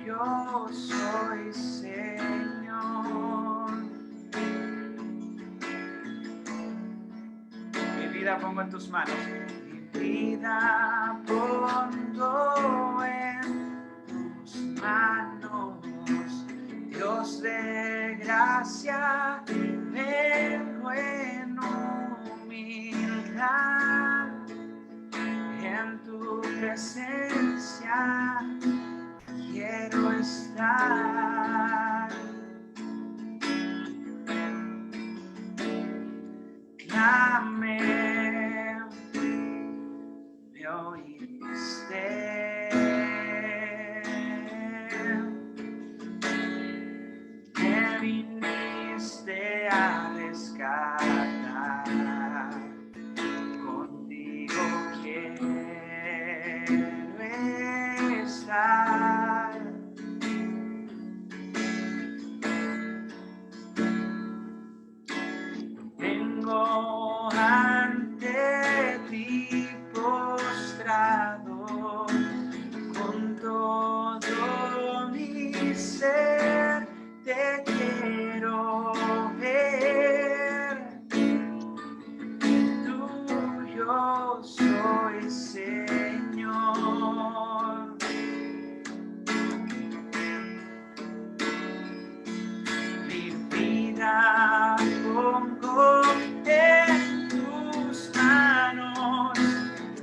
Tuyo soy, Señor. Mi vida pongo en tus manos. Mi vida pongo en tus manos. Dios de gracia, vengo en humildad. En tu presencia quiero estar. Clamé, me oíste. Me viniste a rescatar. Contigo quiero estar. Vengo ante ti postrado, con todo mi ser te quiero ver. Tuyo soy, Señor. Mi vida pongo en tus manos,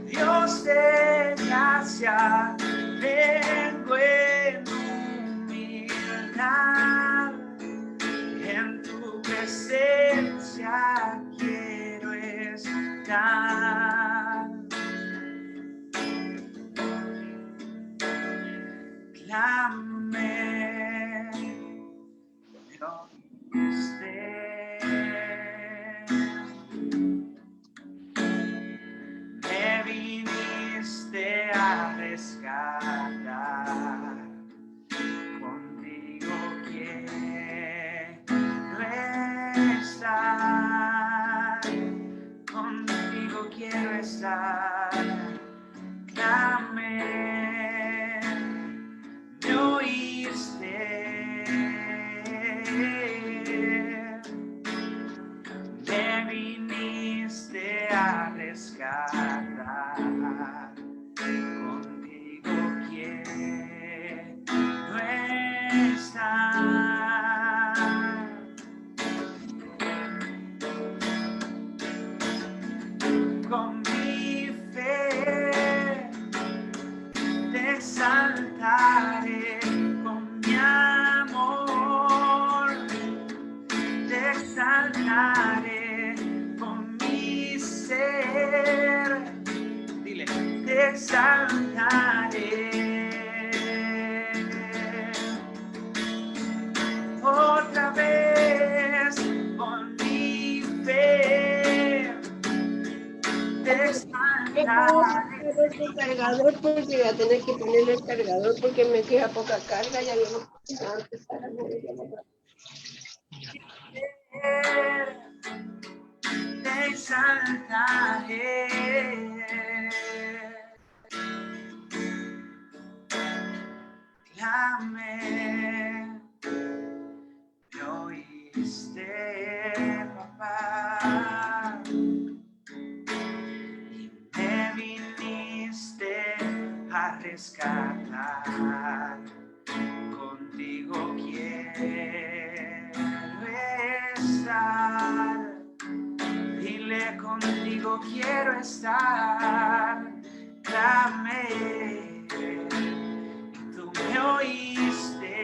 Dios de gracia, vengo en humildad. En tu presencia quiero estar. Clamé, me oíste. Me viniste a rescatar. Contigo quiero estar. Contigo quiero estar. Clamé, me oíste. Me viniste a rescatar. Contigo quiero estar. Con mi fe te exaltaré, con mi amor te exaltaré, con mi ser, dile, te exaltaré. Otra vez, con mi fe te exaltaré. El cargador, porque voy a tener que ponerle el cargador porque me queda poca carga. Ya habíamos empezado a empezar a mover. Te exaltaré. Clamé, me oíste, papá. Me viniste a rescatar. Contigo quiero estar. Dile, contigo quiero estar. Clamé, tú me oíste.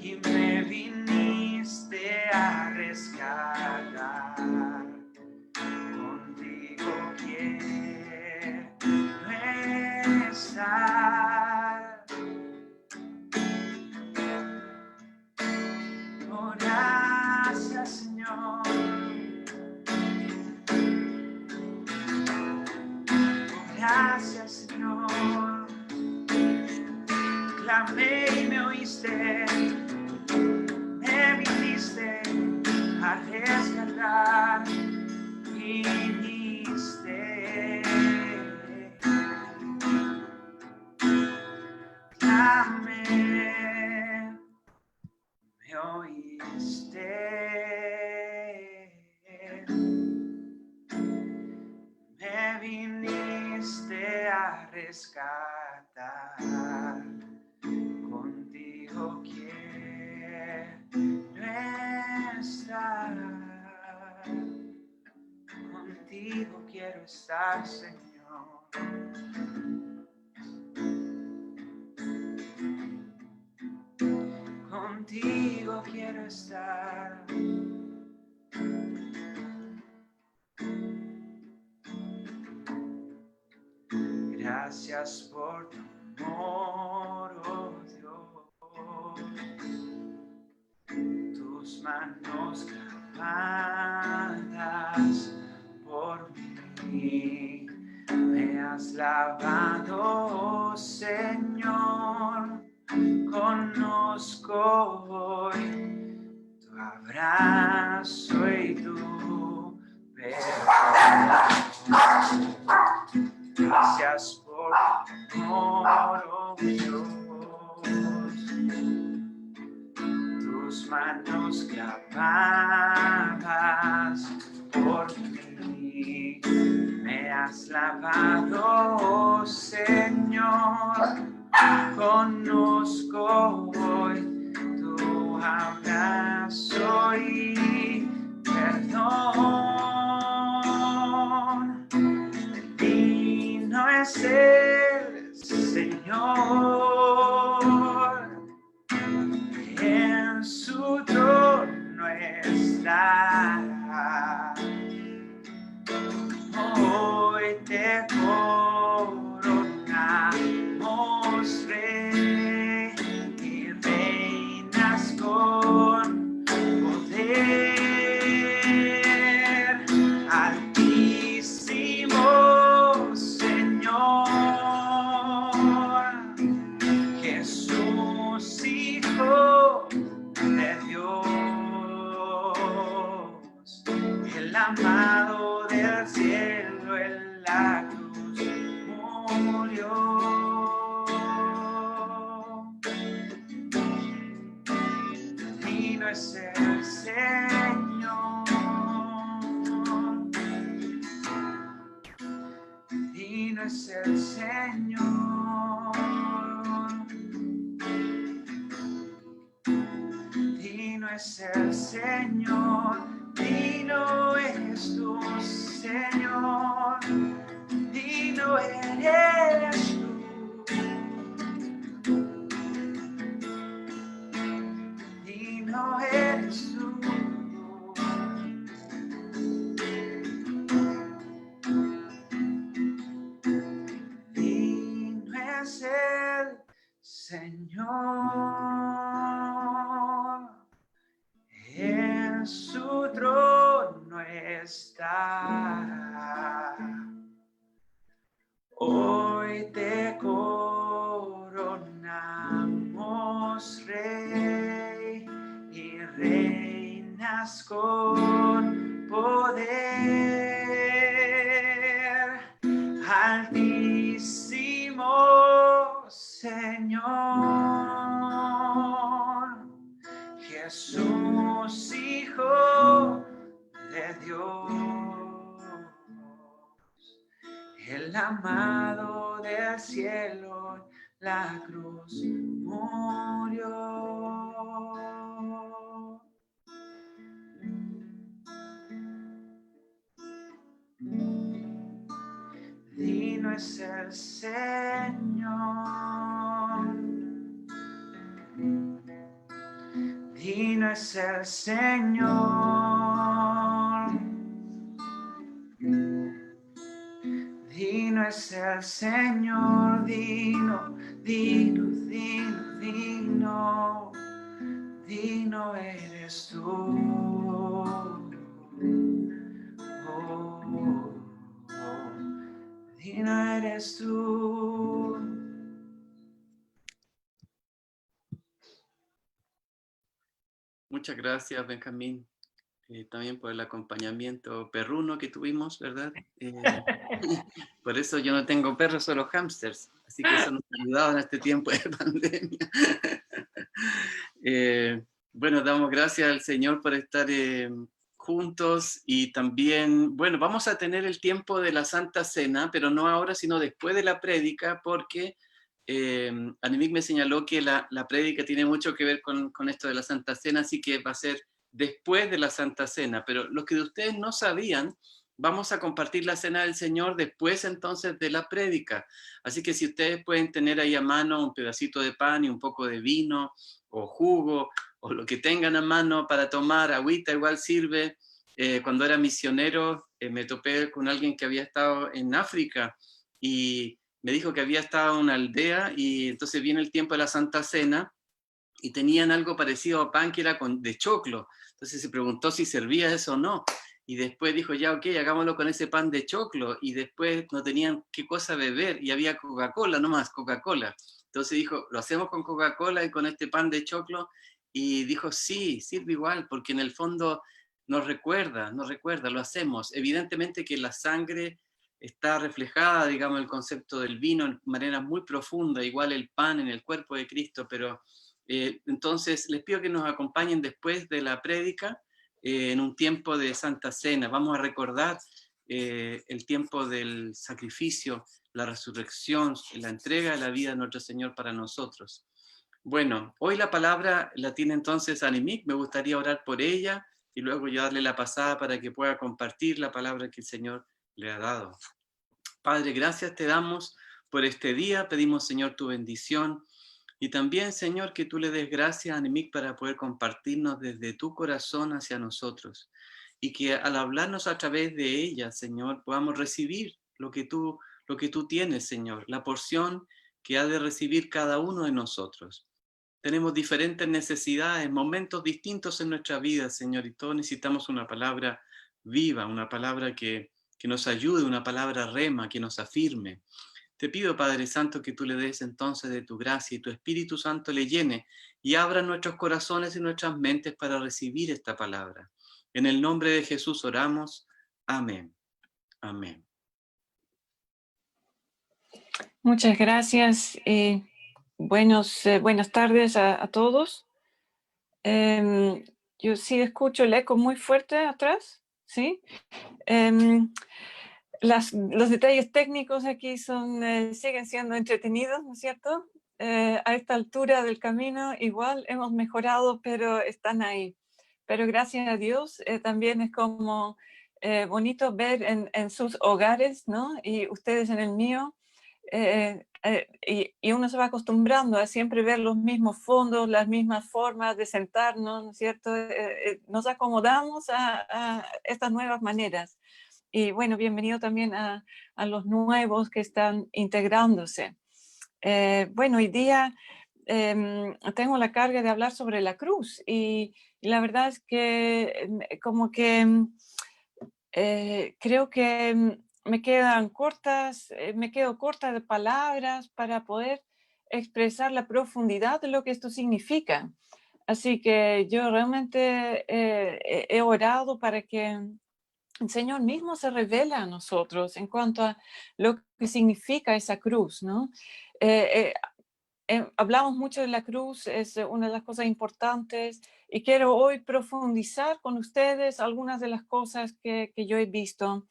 Y me viniste a rescatar. Contigo quiero estar. Oh, gracias, Señor. Oh, gracias, Señor. Clamé y me oíste. Me viniste a rescatar. Viniste. viniste a rescatar. Contigo quiero estar. Contigo quiero estar, Señor. Contigo quiero estar. Gracias por tu amor, oh Dios. Tus manos clavadas por mí. Me has lavado, Señor. Conozco hoy tu abrazo y tu perdón. Gracias por tu amor, oh Dios. Tus manos clavadas por mí. Me has lavado, Señor. Conozco hoy tu abrazo y perdón. Divino es el Señor, en su trono está. Hoy te coronamos, Rey, y reinas con poder. Altísimo Señor, Jesús, Hijo de Dios, el amado del cielo en la cruz murió. Divino es el Señor, divino es el Señor, divino es el Señor. Digno eres tú, Señor, digno eres tú. Digno eres tú. Digno es el Señor. En su trono está. Hoy te coronamos, Rey, y reinas con poder. Altísimo Señor, Jesús, Hijo de Dios, el amado del cielo, la cruz murió. Digno es el Señor, digno es el Señor, digno es el Señor, digno, digno, digno, digno, digno eres tú. Oh, oh, digno eres tú. Muchas gracias, Benjamín, también por el acompañamiento perruno que tuvimos, ¿verdad? Por eso yo no tengo perros, solo hámsters, así que eso nos ha ayudado en este tiempo de pandemia. Bueno, damos gracias al Señor por estar juntos juntos y también, bueno, vamos a tener el tiempo de la Santa Cena, pero no ahora, sino después de la prédica, porque Animik me señaló que la prédica tiene mucho que ver con esto de la Santa Cena, así que va a ser después de la Santa Cena. Pero los que de ustedes no sabían, vamos a compartir la Cena del Señor después entonces de la prédica. Así que si ustedes pueden tener ahí a mano un pedacito de pan y un poco de vino o jugo, o lo que tengan a mano para tomar, agüita igual sirve. Cuando era misionero me topé con alguien que había estado en África y me dijo que había estado en una aldea y entonces viene el tiempo de la Santa Cena y tenían algo parecido a pan que era de choclo. Entonces se preguntó si servía eso o no. Y después dijo, ya, ok, hagámoslo con ese pan de choclo. Y después no tenían qué cosa beber y había Coca-Cola, nomás Coca-Cola. Entonces dijo, lo hacemos con Coca-Cola y con este pan de choclo. Y dijo, sí, sirve igual, porque en el fondo nos recuerda, lo hacemos. Evidentemente que la sangre está reflejada, digamos, el concepto del vino de manera muy profunda, igual el pan en el cuerpo de Cristo, pero entonces les pido que nos acompañen después de la prédica en un tiempo de Santa Cena. Vamos a recordar el tiempo del sacrificio, la resurrección, la entrega de la vida de nuestro Señor para nosotros. Bueno, hoy la palabra la tiene entonces Animik, me gustaría orar por ella y luego yo darle la pasada para que pueda compartir la palabra que el Señor le ha dado. Padre, gracias te damos por este día, pedimos Señor tu bendición y también Señor que tú le des gracias a Animik para poder compartirnos desde tu corazón hacia nosotros y que al hablarnos a través de ella, Señor, podamos recibir lo que tú tienes, Señor, la porción que ha de recibir cada uno de nosotros. Tenemos diferentes necesidades, momentos distintos en nuestra vida, Señor, y todos necesitamos una palabra viva, una palabra que nos ayude, una palabra rema, que nos afirme. Te pido, Padre Santo, que tú le des entonces de tu gracia y tu Espíritu Santo le llene y abra nuestros corazones y nuestras mentes para recibir esta palabra. En el nombre de Jesús oramos. Amén. Amén. Muchas gracias. Buenas tardes a todos. Yo sí escucho el eco muy fuerte atrás, ¿sí? Los detalles técnicos aquí siguen siendo entretenidos, ¿no es cierto? A esta altura del camino igual hemos mejorado, pero están ahí. Pero gracias a Dios también es como bonito ver en sus hogares, ¿no? Y ustedes en el mío. Y uno se va acostumbrando a siempre ver los mismos fondos, las mismas formas de sentarnos, ¿no es cierto? Nos acomodamos a estas nuevas maneras. Y bueno, bienvenido también a los nuevos que están integrándose. Bueno, hoy día tengo la carga de hablar sobre la cruz y la verdad es que como que creo que me quedo corta de palabras para poder expresar la profundidad de lo que esto significa. Así que yo realmente he orado para que el Señor mismo se revele a nosotros en cuanto a lo que significa esa cruz, ¿no? Hablamos mucho de la cruz, es una de las cosas importantes y quiero hoy profundizar con ustedes algunas de las cosas que yo he visto.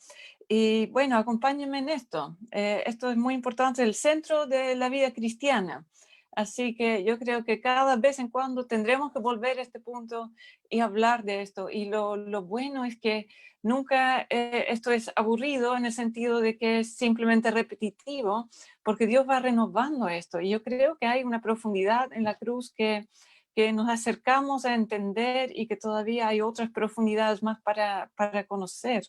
Y bueno, acompáñenme en esto. Esto es muy importante, el centro de la vida cristiana. Así que yo creo que cada vez en cuando tendremos que volver a este punto y hablar de esto. Y lo bueno es que nunca esto es aburrido en el sentido de que es simplemente repetitivo, porque Dios va renovando esto. Y yo creo que hay una profundidad en la cruz que nos acercamos a entender y que todavía hay otras profundidades más para conocer.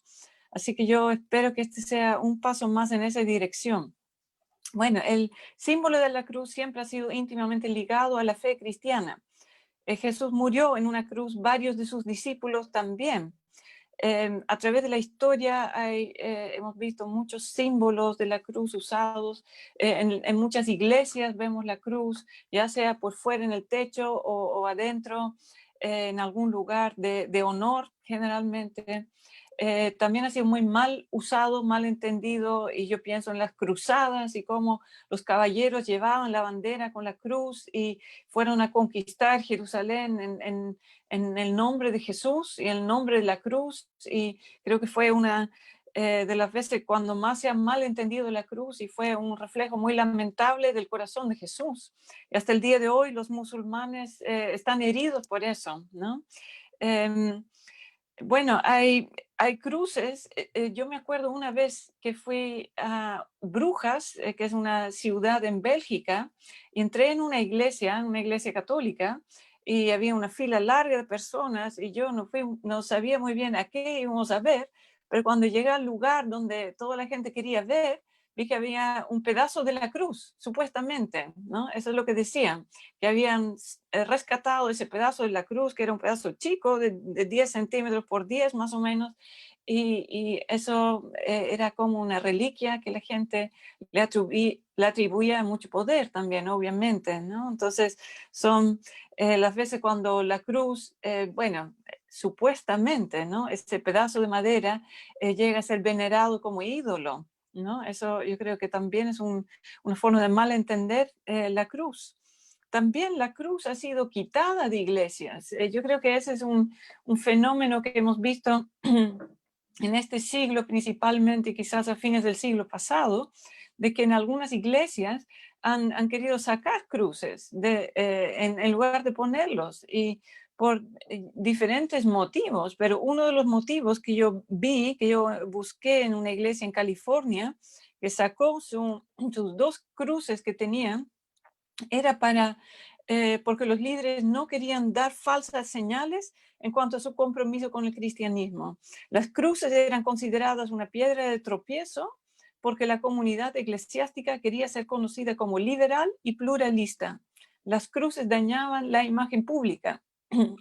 Así que yo espero que este sea un paso más en esa dirección. Bueno, el símbolo de la cruz siempre ha sido íntimamente ligado a la fe cristiana. Jesús murió en una cruz, varios de sus discípulos también. A través de la historia hemos visto muchos símbolos de la cruz usados. En muchas iglesias vemos la cruz, ya sea por fuera en el techo o adentro, en algún lugar de honor generalmente. también ha sido muy mal usado, mal entendido, y yo pienso en las cruzadas y cómo los caballeros llevaban la bandera con la cruz y fueron a conquistar Jerusalén en el nombre de Jesús y en el nombre de la cruz, y creo que fue una de las veces cuando más se ha mal entendido la cruz, y fue un reflejo muy lamentable del corazón de Jesús. Y hasta el día de hoy los musulmanes están heridos por eso, ¿no? Bueno, hay cruces. Yo me acuerdo una vez que fui a Brujas, que es una ciudad en Bélgica, y entré en una iglesia católica, y había una fila larga de personas, y yo no sabía muy bien a qué íbamos a ver, pero cuando llegué al lugar donde toda la gente quería ver, vi que había un pedazo de la cruz, supuestamente, ¿no? Eso es lo que decían, que habían rescatado ese pedazo de la cruz, que era un pedazo chico de 10 centímetros por 10 más o menos, y eso era como una reliquia que la gente le atribuía mucho poder también, obviamente, ¿no? Entonces son las veces cuando la cruz, bueno, supuestamente, ¿no? Este pedazo de madera llega a ser venerado como ídolo, ¿no? Eso yo creo que también es una forma de mal entender la cruz. También la cruz ha sido quitada de iglesias. Yo creo que ese es un fenómeno que hemos visto en este siglo principalmente, quizás a fines del siglo pasado, de que en algunas iglesias han querido sacar cruces en lugar de ponerlos, y por diferentes motivos, pero uno de los motivos que yo vi, que yo busqué en una iglesia en California, que sacó sus 2 cruces que tenían, era porque los líderes no querían dar falsas señales en cuanto a su compromiso con el cristianismo. Las cruces eran consideradas una piedra de tropiezo porque la comunidad eclesiástica quería ser conocida como liberal y pluralista. Las cruces dañaban la imagen pública.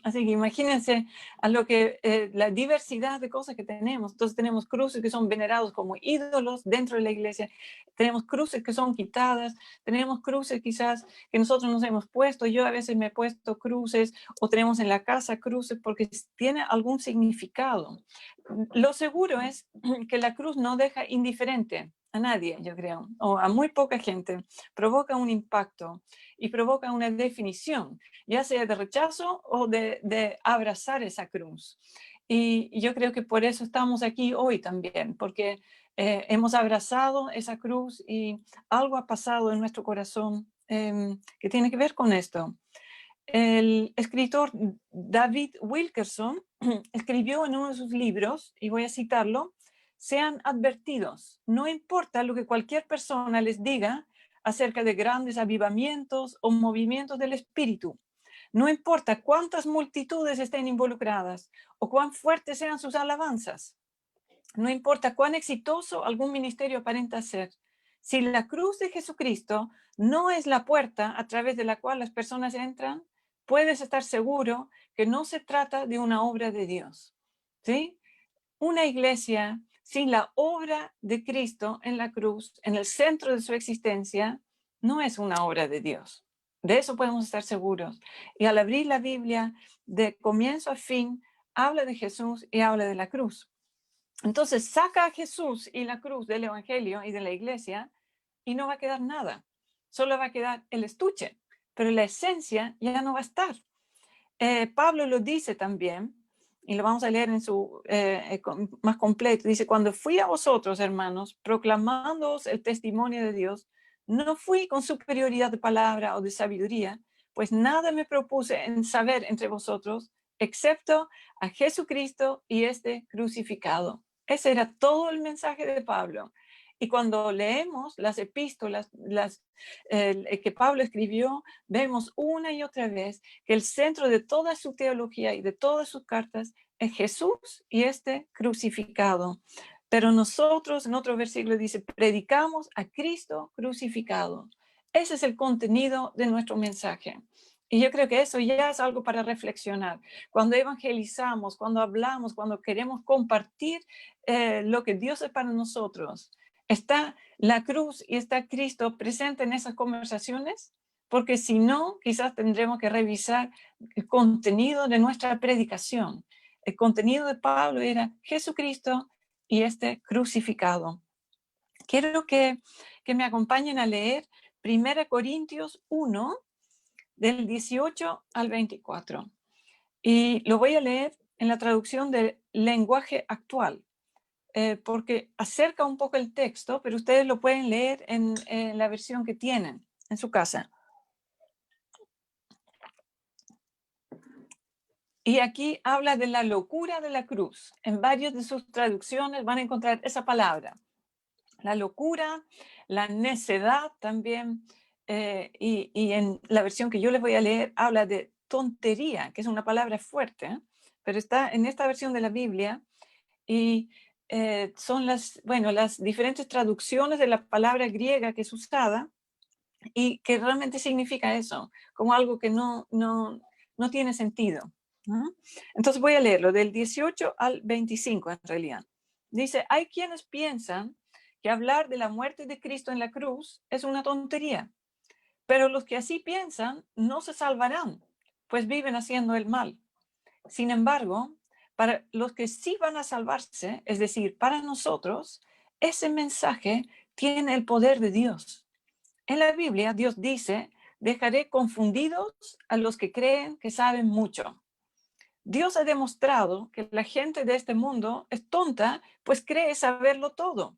Así que imagínense a la diversidad de cosas que tenemos. Entonces tenemos cruces que son venerados como ídolos dentro de la iglesia, tenemos cruces que son quitadas, tenemos cruces quizás que nosotros nos hemos puesto. Yo a veces me he puesto cruces, o tenemos en la casa cruces porque tiene algún significado. Lo seguro es que la cruz no deja indiferente a nadie, yo creo, o a muy poca gente. Provoca un impacto y provoca una definición, ya sea de rechazo o de abrazar esa cruz. Y yo creo que por eso estamos aquí hoy también, porque hemos abrazado esa cruz y algo ha pasado en nuestro corazón que tiene que ver con esto. El escritor David Wilkerson escribió en uno de sus libros, y voy a citarlo: sean advertidos, no importa lo que cualquier persona les diga acerca de grandes avivamientos o movimientos del espíritu. No importa cuántas multitudes estén involucradas o cuán fuertes sean sus alabanzas. No importa cuán exitoso algún ministerio aparenta ser. Si la cruz de Jesucristo no es la puerta a través de la cual las personas entran, puedes estar seguro que no se trata de una obra de Dios. ¿Sí? Una iglesia sin la obra de Cristo en la cruz, en el centro de su existencia, no es una obra de Dios. De eso podemos estar seguros. Y al abrir la Biblia, de comienzo a fin, habla de Jesús y habla de la cruz. Entonces saca a Jesús y la cruz del Evangelio y de la iglesia, y no va a quedar nada. Solo va a quedar el estuche, pero la esencia ya no va a estar. Pablo lo dice también, y lo vamos a leer en su más completo. Dice: cuando fui a vosotros, hermanos, proclamándoos el testimonio de Dios, no fui con superioridad de palabra o de sabiduría, pues nada me propuse en saber entre vosotros, excepto a Jesucristo y este crucificado. Ese era todo el mensaje de Pablo. Y cuando leemos las epístolas que Pablo escribió, vemos una y otra vez que el centro de toda su teología y de todas sus cartas es Jesús y este crucificado. Pero nosotros, en otro versículo dice, predicamos a Cristo crucificado. Ese es el contenido de nuestro mensaje. Y yo creo que eso ya es algo para reflexionar. Cuando evangelizamos, cuando hablamos, cuando queremos compartir lo que Dios es para nosotros, ¿está la cruz y está Cristo presente en esas conversaciones? Porque si no, quizás tendremos que revisar el contenido de nuestra predicación. el contenido de Pablo era Jesucristo y este crucificado. Quiero que me acompañen a leer 1 Corintios 1, del 18 al 24. Y lo voy a leer en la traducción del lenguaje actual, porque acerca un poco el texto, pero ustedes lo pueden leer en la versión que tienen en su casa. Y aquí habla de la locura de la cruz. En varias de sus traducciones van a encontrar esa palabra. La locura, la necedad también, y en la versión que yo les voy a leer habla de tontería, que es una palabra fuerte, pero está en esta versión de la Biblia y son las diferentes traducciones de la palabra griega que es usada y que realmente significa eso, como algo que no tiene sentido, ¿no? Entonces voy a leerlo del 18 al 25 en realidad. Dice, hay quienes piensan que hablar de la muerte de Cristo en la cruz es una tontería, pero los que así piensan no se salvarán, pues viven haciendo el mal. Sin embargo, para los que sí van a salvarse, es decir, para nosotros, ese mensaje tiene el poder de Dios. En la Biblia, Dios dice, dejaré confundidos a los que creen que saben mucho. Dios ha demostrado que la gente de este mundo es tonta, pues cree saberlo todo.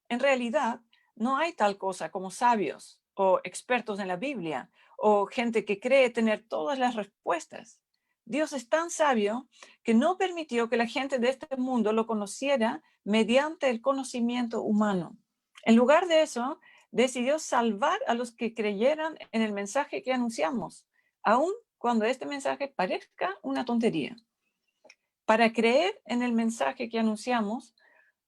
En realidad, no hay tal cosa como sabios o expertos en la Biblia o gente que cree tener todas las respuestas. Dios es tan sabio que no permitió que la gente de este mundo lo conociera mediante el conocimiento humano. En lugar de eso, decidió salvar a los que creyeran en el mensaje que anunciamos, aun cuando este mensaje parezca una tontería. Para creer en el mensaje que anunciamos,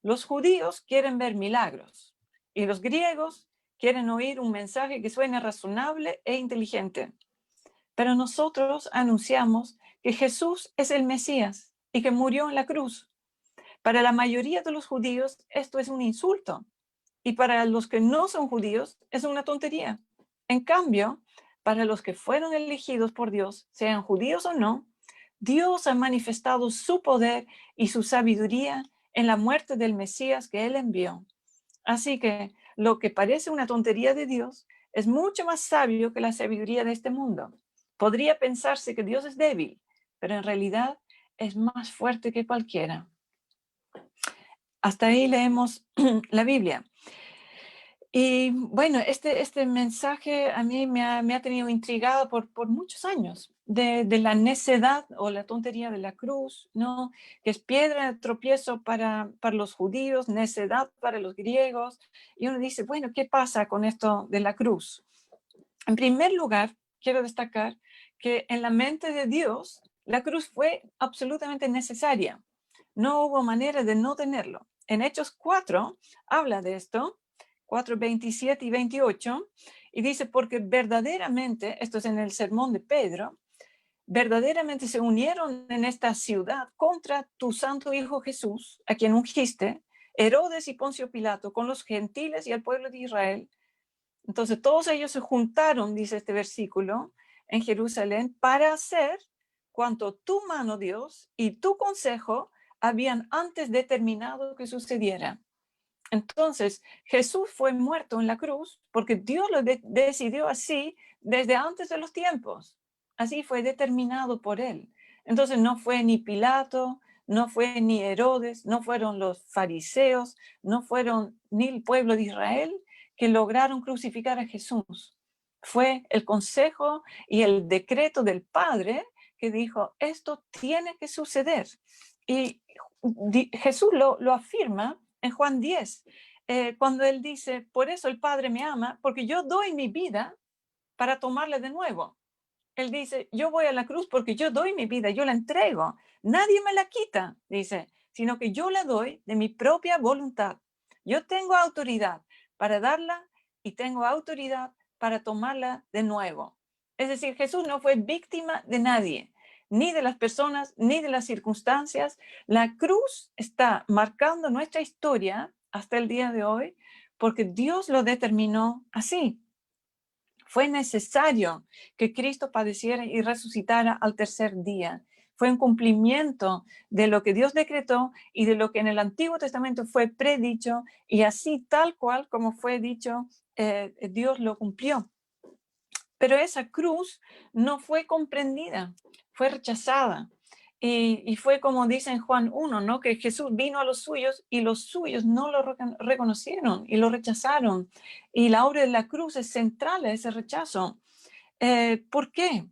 los judíos quieren ver milagros y los griegos quieren oír un mensaje que suene razonable e inteligente. Pero nosotros anunciamos que Jesús es el Mesías y que murió en la cruz. Para la mayoría de los judíos esto es un insulto y para los que no son judíos es una tontería. En cambio, para los que fueron elegidos por Dios, sean judíos o no, Dios ha manifestado su poder y su sabiduría en la muerte del Mesías que Él envió. Así que lo que parece una tontería de Dios es mucho más sabio que la sabiduría de este mundo. Podría pensarse que Dios es débil, pero en realidad es más fuerte que cualquiera. Hasta ahí leemos la Biblia. Y bueno, este mensaje a mí me ha tenido intrigada por muchos años, de la necedad o la tontería de la cruz, ¿no? Que es piedra de tropiezo para los judíos, necedad para los griegos. Y uno dice, bueno, ¿qué pasa con esto de la cruz? En primer lugar, quiero destacar que en la mente de Dios, la cruz fue absolutamente necesaria. No hubo manera de no tenerlo. En Hechos 4 habla de esto, 4, 27 y 28, y dice, porque verdaderamente, esto es en el sermón de Pedro, verdaderamente se unieron en esta ciudad contra tu santo Hijo Jesús, a quien ungiste, Herodes y Poncio Pilato, con los gentiles y el pueblo de Israel. Entonces todos ellos se juntaron, dice este versículo, en Jerusalén para hacer cuanto tu mano, Dios, y tu consejo habían antes determinado que sucediera. Entonces, Jesús fue muerto en la cruz porque Dios lo decidió así desde antes de los tiempos. Así fue determinado por él. Entonces, no fue ni Pilato, no fue ni Herodes, no fueron los fariseos, no fueron ni el pueblo de Israel que lograron crucificar a Jesús. Fue el consejo y el decreto del Padre que dijo, esto tiene que suceder. Y Jesús lo afirma en Juan 10, cuando él dice, por eso el Padre me ama, porque yo doy mi vida para tomarla de nuevo. Él dice, yo voy a la cruz porque yo doy mi vida, yo la entrego. Nadie me la quita, dice, sino que yo la doy de mi propia voluntad. Yo tengo autoridad para darla y tengo autoridad para tomarla de nuevo. Es decir, Jesús no fue víctima de nadie, ni de las personas, ni de las circunstancias. La cruz está marcando nuestra historia hasta el día de hoy porque Dios lo determinó así. Fue necesario que Cristo padeciera y resucitara al tercer día. fue un cumplimiento de lo que Dios decretó y de lo que en el Antiguo Testamento fue predicho, y así tal cual como fue dicho, Dios lo cumplió. Pero esa cruz no fue comprendida, fue rechazada. Y fue como dice en Juan 1, ¿no? Que Jesús vino a los suyos y los suyos no lo reconocieron y lo rechazaron. Y la obra de la cruz es central a ese rechazo. ¿Por qué?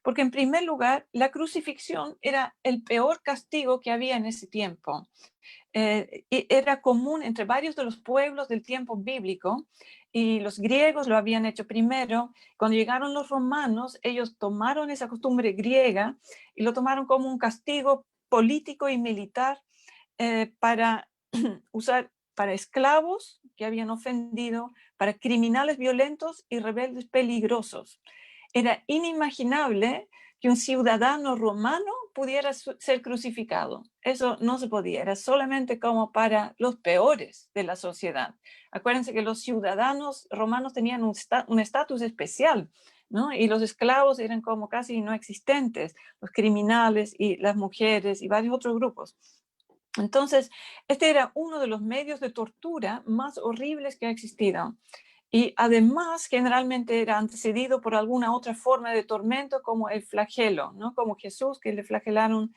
Porque en primer lugar, la crucifixión era el peor castigo que había en ese tiempo. Era común entre varios de los pueblos del tiempo bíblico, y los griegos lo habían hecho primero. Cuando llegaron los romanos, ellos tomaron esa costumbre griega y lo tomaron como un castigo político y militar para usar para esclavos que habían ofendido, para criminales violentos y rebeldes peligrosos. Era inimaginable que un ciudadano romano pudiera ser crucificado. Eso no se podía, era solamente como para los peores de la sociedad. Acuérdense que los ciudadanos romanos tenían un estatus especial, ¿no? Y los esclavos eran como casi no existentes, los criminales y las mujeres y varios otros grupos. Entonces, este era uno de los medios de tortura más horribles que ha existido. Y además, generalmente era antecedido por alguna otra forma de tormento, como el flagelo, ¿no? Como Jesús, que le flagelaron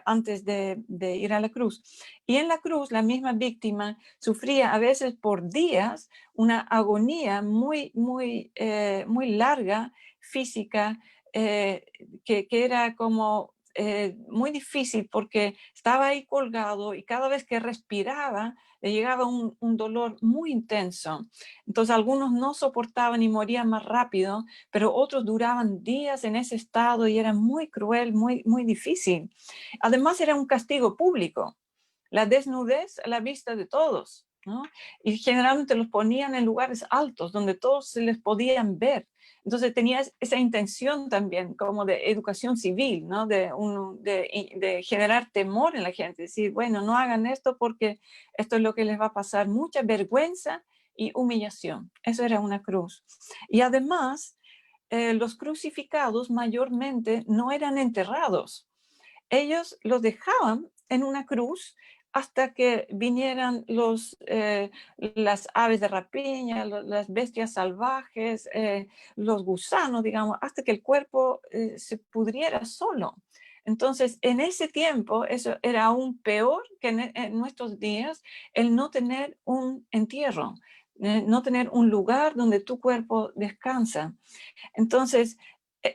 antes de ir a la cruz. Y en la cruz, la misma víctima sufría a veces por días una agonía muy larga, física, que era como muy difícil, porque estaba ahí colgado y cada vez que respiraba le llegaba un dolor muy intenso. Entonces algunos no soportaban y morían más rápido, pero otros duraban días en ese estado y era muy cruel, muy difícil. Además era un castigo público, la desnudez a la vista de todos, ¿no? Y generalmente los ponían en lugares altos donde todos se les podían ver. Entonces tenía esa intención también como de educación civil, ¿no? De generar temor en la gente, decir, bueno, no hagan esto porque esto es lo que les va a pasar, mucha vergüenza y humillación. Eso era una cruz. Y además, los crucificados mayormente no eran enterrados. Ellos los dejaban en una cruz hasta que vinieran las aves de rapiña, las bestias salvajes, los gusanos, digamos, hasta que el cuerpo se pudriera solo. Entonces, en ese tiempo, eso era aún peor que en nuestros días, el no tener un entierro, no tener un lugar donde tu cuerpo descansa. Entonces,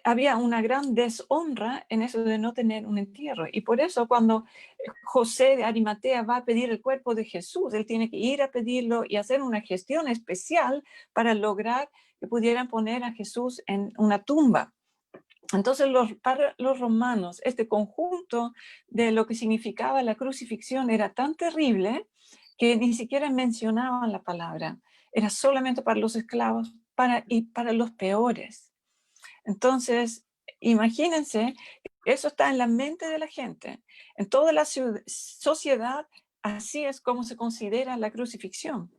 había una gran deshonra en eso de no tener un entierro. Y por eso cuando José de Arimatea va a pedir el cuerpo de Jesús, él tiene que ir a pedirlo y hacer una gestión especial para lograr que pudieran poner a Jesús en una tumba. Entonces, para los romanos, este conjunto de lo que significaba la crucifixión era tan terrible que ni siquiera mencionaban la palabra. Era solamente para los esclavos y para los peores. Entonces, imagínense, eso está en la mente de la gente. En toda la sociedad, así es como se considera la crucifixión.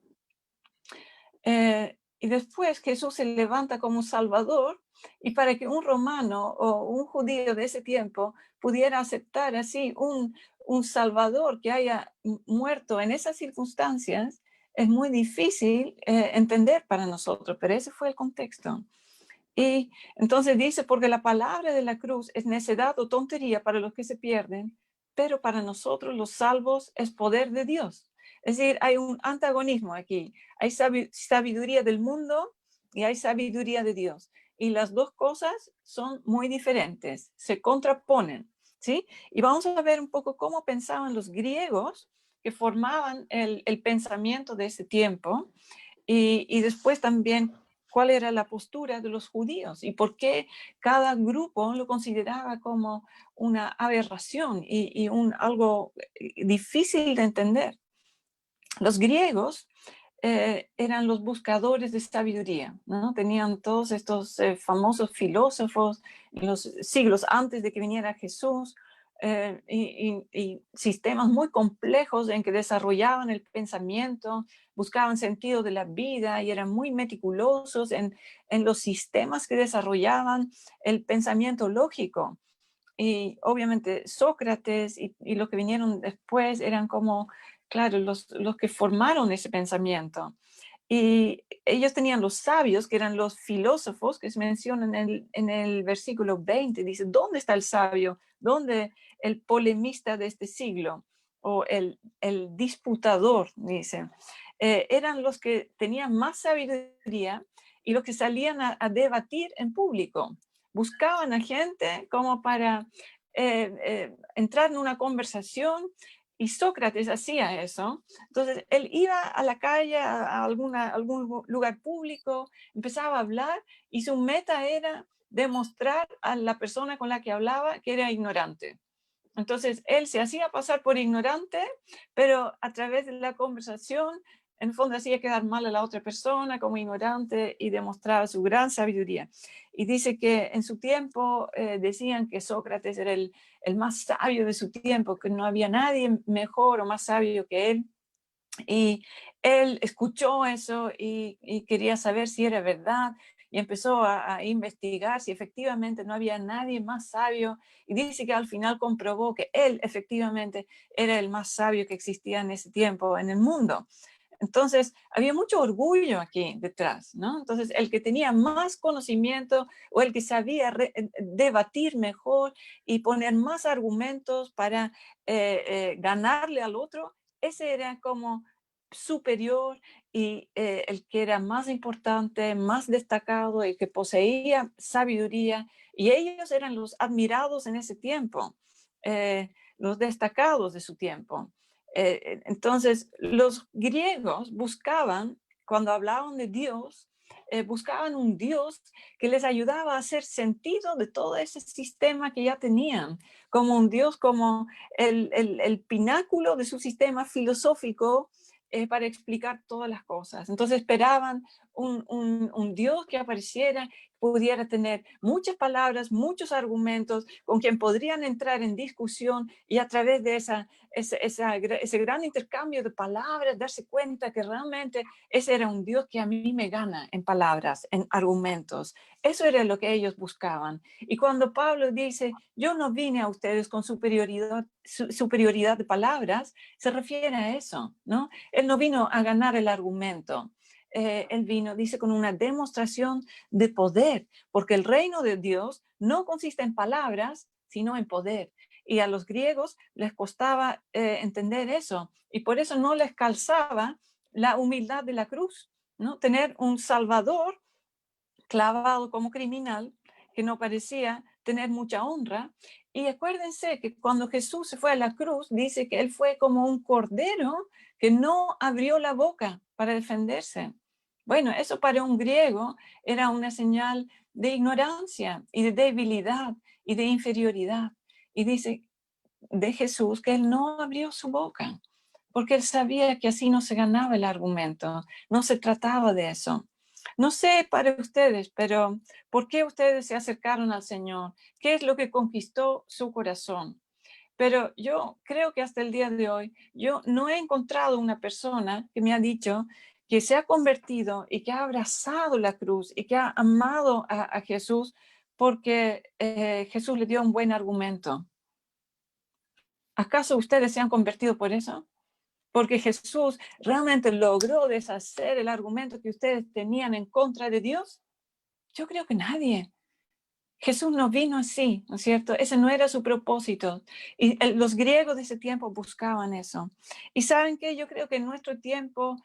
Y después Jesús se levanta como Salvador, y para que un romano o un judío de ese tiempo pudiera aceptar así un Salvador que haya muerto en esas circunstancias, es muy difícil entender para nosotros, pero ese fue el contexto. Y entonces dice, porque la palabra de la cruz es necedad o tontería para los que se pierden, pero para nosotros los salvos es poder de Dios. Es decir, hay un antagonismo aquí. Hay sabiduría del mundo y hay sabiduría de Dios. Y las dos cosas son muy diferentes, se contraponen, ¿sí? Y vamos a ver un poco cómo pensaban los griegos que formaban el pensamiento de ese tiempo, y después también cuál era la postura de los judíos y por qué cada grupo lo consideraba como una aberración y algo difícil de entender. Los griegos eran los buscadores de sabiduría, ¿no? Tenían todos estos famosos filósofos en los siglos antes de que viniera Jesús, y sistemas muy complejos en que desarrollaban el pensamiento, buscaban sentido de la vida y eran muy meticulosos en los sistemas que desarrollaban el pensamiento lógico. Y obviamente Sócrates y los que vinieron después eran como, claro, los que formaron ese pensamiento. Y ellos tenían los sabios, que eran los filósofos, que se mencionan en el versículo 20. Dice, ¿dónde está el sabio? ¿Dónde el polemista de este siglo? O el disputador, dice. Eran los que tenían más sabiduría y los que salían a debatir en público. Buscaban a gente como para entrar en una conversación, y Sócrates hacía eso. Entonces, él iba a la calle, a algún lugar público, empezaba a hablar y su meta era demostrar a la persona con la que hablaba que era ignorante. Entonces, él se hacía pasar por ignorante, pero a través de la conversación, en el fondo hacía quedar mal a la otra persona como ignorante y demostraba su gran sabiduría. Y dice que en su tiempo decían que Sócrates era el más sabio de su tiempo, que no había nadie mejor o más sabio que él. Y él escuchó eso y quería saber si era verdad y empezó a investigar si efectivamente no había nadie más sabio, y dice que al final comprobó que él efectivamente era el más sabio que existía en ese tiempo en el mundo. Entonces, había mucho orgullo aquí detrás, ¿no? Entonces, el que tenía más conocimiento o el que sabía debatir mejor y poner más argumentos para ganarle al otro, ese era como superior, y el que era más importante, más destacado, el que poseía sabiduría, y ellos eran los admirados en ese tiempo, los destacados de su tiempo. Entonces, los griegos buscaban, cuando hablaban de Dios, buscaban un Dios que les ayudaba a hacer sentido de todo ese sistema que ya tenían, como un Dios como el pináculo de su sistema filosófico, para explicar todas las cosas. Entonces esperaban un Dios que apareciera, pudiera tener muchas palabras, muchos argumentos, con quien podrían entrar en discusión, y a través de ese gran intercambio de palabras darse cuenta que realmente ese era un Dios que a mí me gana en palabras, en argumentos. Eso era lo que ellos buscaban. Y cuando Pablo dice, yo no vine a ustedes con superioridad de palabras, se refiere a eso, ¿no? Él no vino a ganar el argumento. Él vino, dice, con una demostración de poder, porque el reino de Dios no consiste en palabras, sino en poder. Y a los griegos les costaba entender eso, y por eso no les calzaba la humildad de la cruz, ¿no? Tener un salvador clavado como criminal que no parecía tener mucha honra. Y acuérdense que cuando Jesús se fue a la cruz, dice que él fue como un cordero que no abrió la boca para defenderse. Bueno, eso para un griego era una señal de ignorancia y de debilidad y de inferioridad. Y dice de Jesús que él no abrió su boca, porque él sabía que así no se ganaba el argumento, no se trataba de eso. No sé para ustedes, pero ¿por qué ustedes se acercaron al Señor? ¿Qué es lo que conquistó su corazón? Pero yo creo que hasta el día de hoy, yo no he encontrado una persona que me ha dicho que se ha convertido y que ha abrazado la cruz y que ha amado a Jesús porque Jesús le dio un buen argumento. ¿Acaso ustedes se han convertido por eso? Porque Jesús realmente logró deshacer el argumento que ustedes tenían en contra de Dios. Yo creo que nadie. Jesús no vino así, ¿no es cierto? Ese no era su propósito. Y los griegos de ese tiempo buscaban eso. Y ¿saben qué? Yo creo que en nuestro tiempo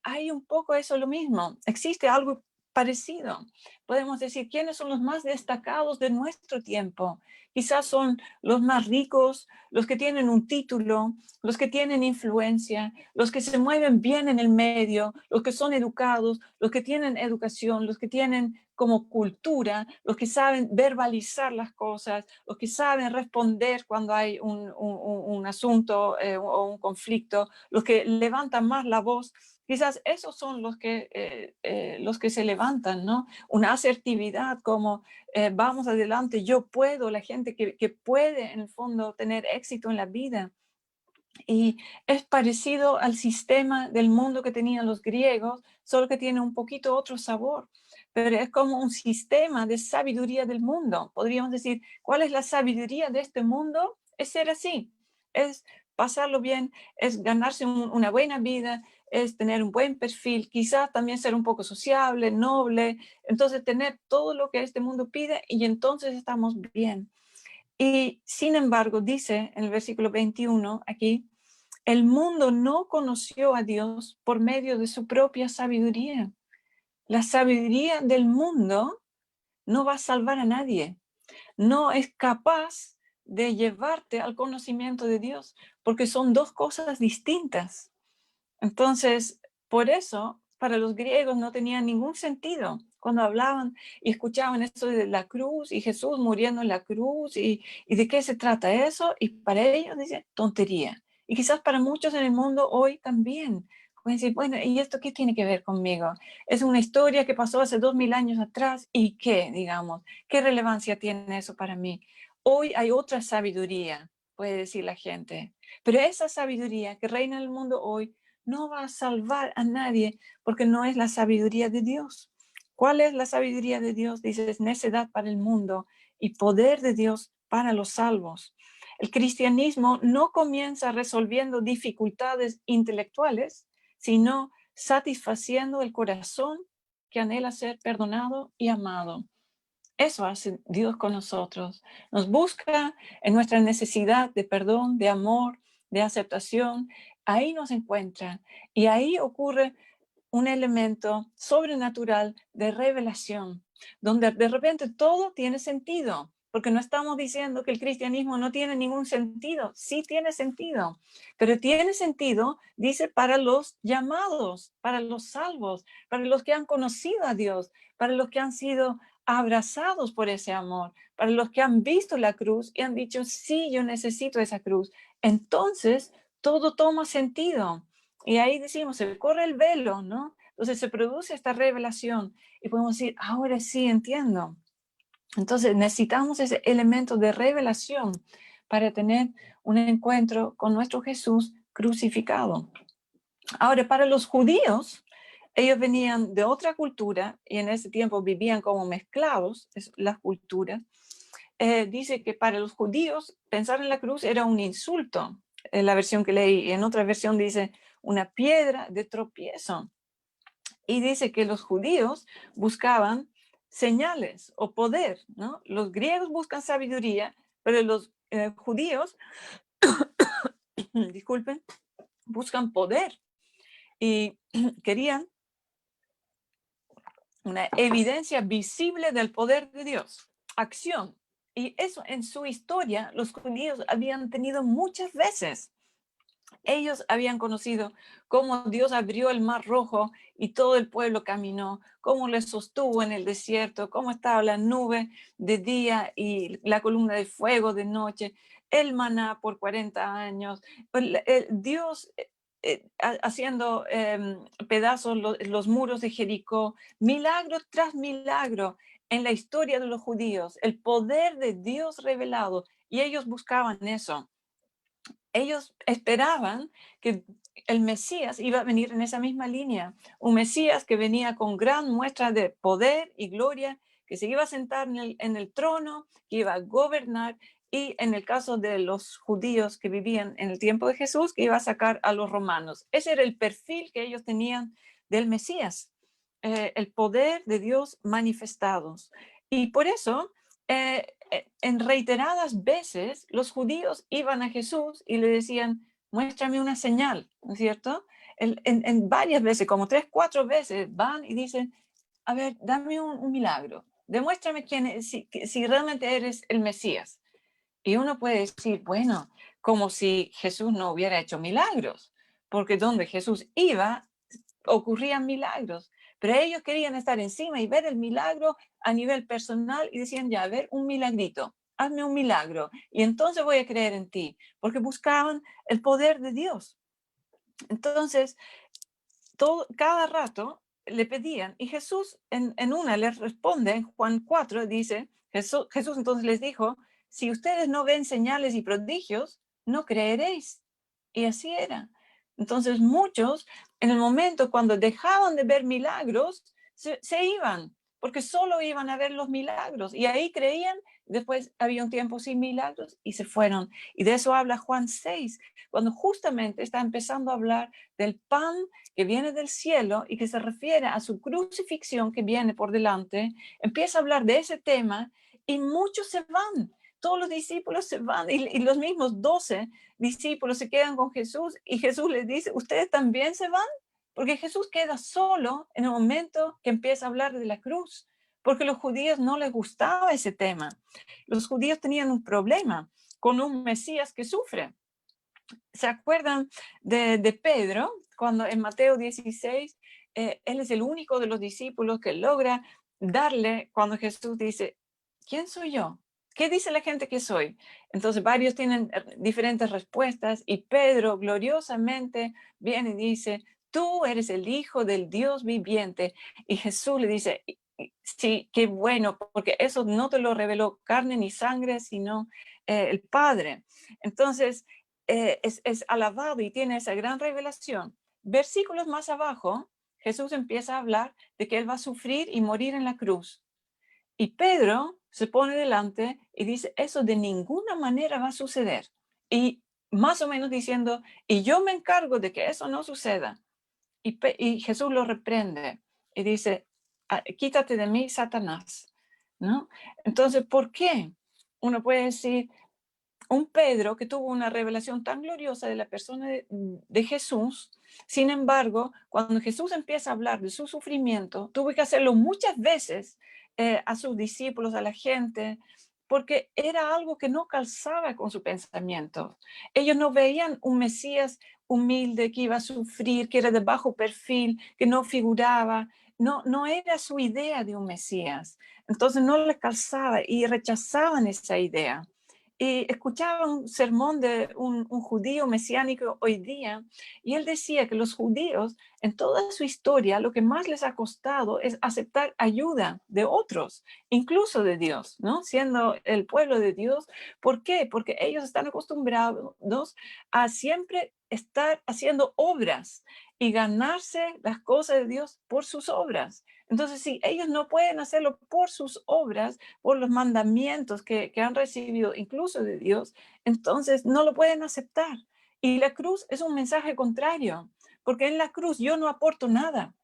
hay un poco eso lo mismo. Existe algo parecido. Podemos decir, ¿quiénes son los más destacados de nuestro tiempo? Quizás son los más ricos, los que tienen un título, los que tienen influencia, los que se mueven bien en el medio, los que son educados, los que tienen educación, los que tienen como cultura, los que saben verbalizar las cosas, los que saben responder cuando hay un asunto o un conflicto, los que levantan más la voz. Quizás esos son los que se levantan, ¿no? Una asertividad como vamos adelante, yo puedo, la gente que puede en el fondo tener éxito en la vida. Y es parecido al sistema del mundo que tenían los griegos, solo que tiene un poquito otro sabor. Pero es como un sistema de sabiduría del mundo. Podríamos decir, ¿cuál es la sabiduría de este mundo? Es ser así, es pasarlo bien, es ganarse una buena vida, es tener un buen perfil, quizás también ser un poco sociable, noble, entonces tener todo lo que este mundo pide y entonces estamos bien. Y sin embargo, dice en el versículo 21 aquí, el mundo no conoció a Dios por medio de su propia sabiduría. La sabiduría del mundo no va a salvar a nadie. No es capaz de llevarte al conocimiento de Dios, porque son dos cosas distintas. Entonces, por eso, para los griegos no tenía ningún sentido cuando hablaban y escuchaban esto de la cruz y Jesús muriendo en la cruz y de qué se trata eso. Y para ellos dice tontería. Y quizás para muchos en el mundo hoy también. Pueden decir, bueno, ¿y esto qué tiene que ver conmigo? Es una historia que pasó hace 2000 años atrás. ¿Y qué, digamos? ¿Qué relevancia tiene eso para mí? Hoy hay otra sabiduría, puede decir la gente. Pero esa sabiduría que reina en el mundo hoy no va a salvar a nadie porque no es la sabiduría de Dios. ¿Cuál es la sabiduría de Dios? Dice, es necedad para el mundo y poder de Dios para los salvos. El cristianismo no comienza resolviendo dificultades intelectuales, sino satisfaciendo el corazón que anhela ser perdonado y amado. Eso hace Dios con nosotros. Nos busca en nuestra necesidad de perdón, de amor, de aceptación. Ahí nos encuentra y ahí ocurre un elemento sobrenatural de revelación, donde de repente todo tiene sentido, porque no estamos diciendo que el cristianismo no tiene ningún sentido, sí tiene sentido, pero tiene sentido, dice, para los llamados, para los salvos, para los que han conocido a Dios, para los que han sido abrazados por ese amor, para los que han visto la cruz y han dicho, sí, yo necesito esa cruz. Entonces, todo toma sentido. Y ahí decimos, se corre el velo, ¿no? Entonces se produce esta revelación y podemos decir, ahora sí entiendo. Entonces necesitamos ese elemento de revelación para tener un encuentro con nuestro Jesús crucificado. Ahora, para los judíos, ellos venían de otra cultura y en ese tiempo vivían como mezclados las culturas. Dice que para los judíos pensar en la cruz era un insulto, en la versión que leí. En otra versión dice una piedra de tropiezo. Y dice que los judíos buscaban señales o poder, ¿no? Los griegos buscan sabiduría, pero los judíos, disculpen, buscan poder y querían una evidencia visible del poder de Dios, acción. Y eso en su historia los judíos habían tenido muchas veces. Ellos habían conocido cómo Dios abrió el mar rojo y todo el pueblo caminó, cómo les sostuvo en el desierto, cómo estaba la nube de día y la columna de fuego de noche, el maná por 40 años, Dios haciendo pedazos los muros de Jericó, milagro tras milagro en la historia de los judíos, el poder de Dios revelado, y ellos buscaban eso. Ellos esperaban que el Mesías iba a venir en esa misma línea, un Mesías que venía con gran muestra de poder y gloria, que se iba a sentar en el trono, que iba a gobernar, y en el caso de los judíos que vivían en el tiempo de Jesús, que iba a sacar a los romanos. Ese era el perfil que ellos tenían del Mesías, el poder de Dios manifestados. Y por eso en reiteradas veces los judíos iban a Jesús y le decían, muéstrame una señal, ¿no es cierto? En varias veces, como 3, 4 veces, van y dicen, a ver, dame un milagro, demuéstrame si realmente eres el Mesías. Y uno puede decir, bueno, como si Jesús no hubiera hecho milagros, porque donde Jesús iba, ocurrían milagros. Pero ellos querían estar encima y ver el milagro a nivel personal y decían, ya, a ver, un milagrito, hazme un milagro y entonces voy a creer en ti, porque buscaban el poder de Dios. Entonces, cada rato le pedían y Jesús en una les responde, en Juan 4 dice, Jesús entonces les dijo, si ustedes no ven señales y prodigios, no creeréis. Y así era. Entonces muchos, en el momento cuando dejaban de ver milagros, se iban, porque solo iban a ver los milagros. Y ahí creían, después había un tiempo sin milagros y se fueron. Y de eso habla Juan 6, cuando justamente está empezando a hablar del pan que viene del cielo y que se refiere a su crucifixión que viene por delante. Empieza a hablar de ese tema y muchos se van. Todos los discípulos se van y los mismos 12 discípulos se quedan con Jesús y Jesús les dice, ¿ustedes también se van? Porque Jesús queda solo en el momento que empieza a hablar de la cruz, porque a los judíos no les gustaba ese tema. Los judíos tenían un problema con un Mesías que sufre. ¿Se acuerdan de Pedro? Cuando en Mateo 16, él es el único de los discípulos que logra darle, cuando Jesús dice, ¿quién soy yo? ¿Qué dice la gente que soy? Entonces varios tienen diferentes respuestas y Pedro gloriosamente viene y dice, tú eres el Hijo del Dios viviente. Y Jesús le dice, sí, qué bueno, porque eso no te lo reveló carne ni sangre, sino el Padre. Entonces, es alabado y tiene esa gran revelación. Versículos más abajo, Jesús empieza a hablar de que él va a sufrir y morir en la cruz. Y Pedro se pone delante y dice, eso de ninguna manera va a suceder. Y más o menos diciendo, y yo me encargo de que eso no suceda. Y Jesús lo reprende y dice, quítate de mí, Satanás, ¿no? Entonces, ¿por qué? Uno puede decir, un Pedro que tuvo una revelación tan gloriosa de la persona de Jesús, sin embargo, cuando Jesús empieza a hablar de su sufrimiento, tuvo que hacerlo muchas veces a sus discípulos, a la gente, porque era algo que no calzaba con su pensamiento. Ellos no veían un Mesías humilde que iba a sufrir, que era de bajo perfil, que no figuraba. No era su idea de un Mesías. Entonces no le calzaba y rechazaban esa idea. Y escuchaba un sermón de un judío mesiánico hoy día, y él decía que los judíos, en toda su historia, lo que más les ha costado es aceptar ayuda de otros, incluso de Dios, ¿no? Siendo el pueblo de Dios. ¿Por qué? Porque ellos están acostumbrados a siempre estar haciendo obras y ganarse las cosas de Dios por sus obras. Entonces, si ellos no pueden hacerlo por sus obras, por los mandamientos que han recibido incluso de Dios, entonces no lo pueden aceptar. Y la cruz es un mensaje contrario, porque en la cruz yo no aporto nada,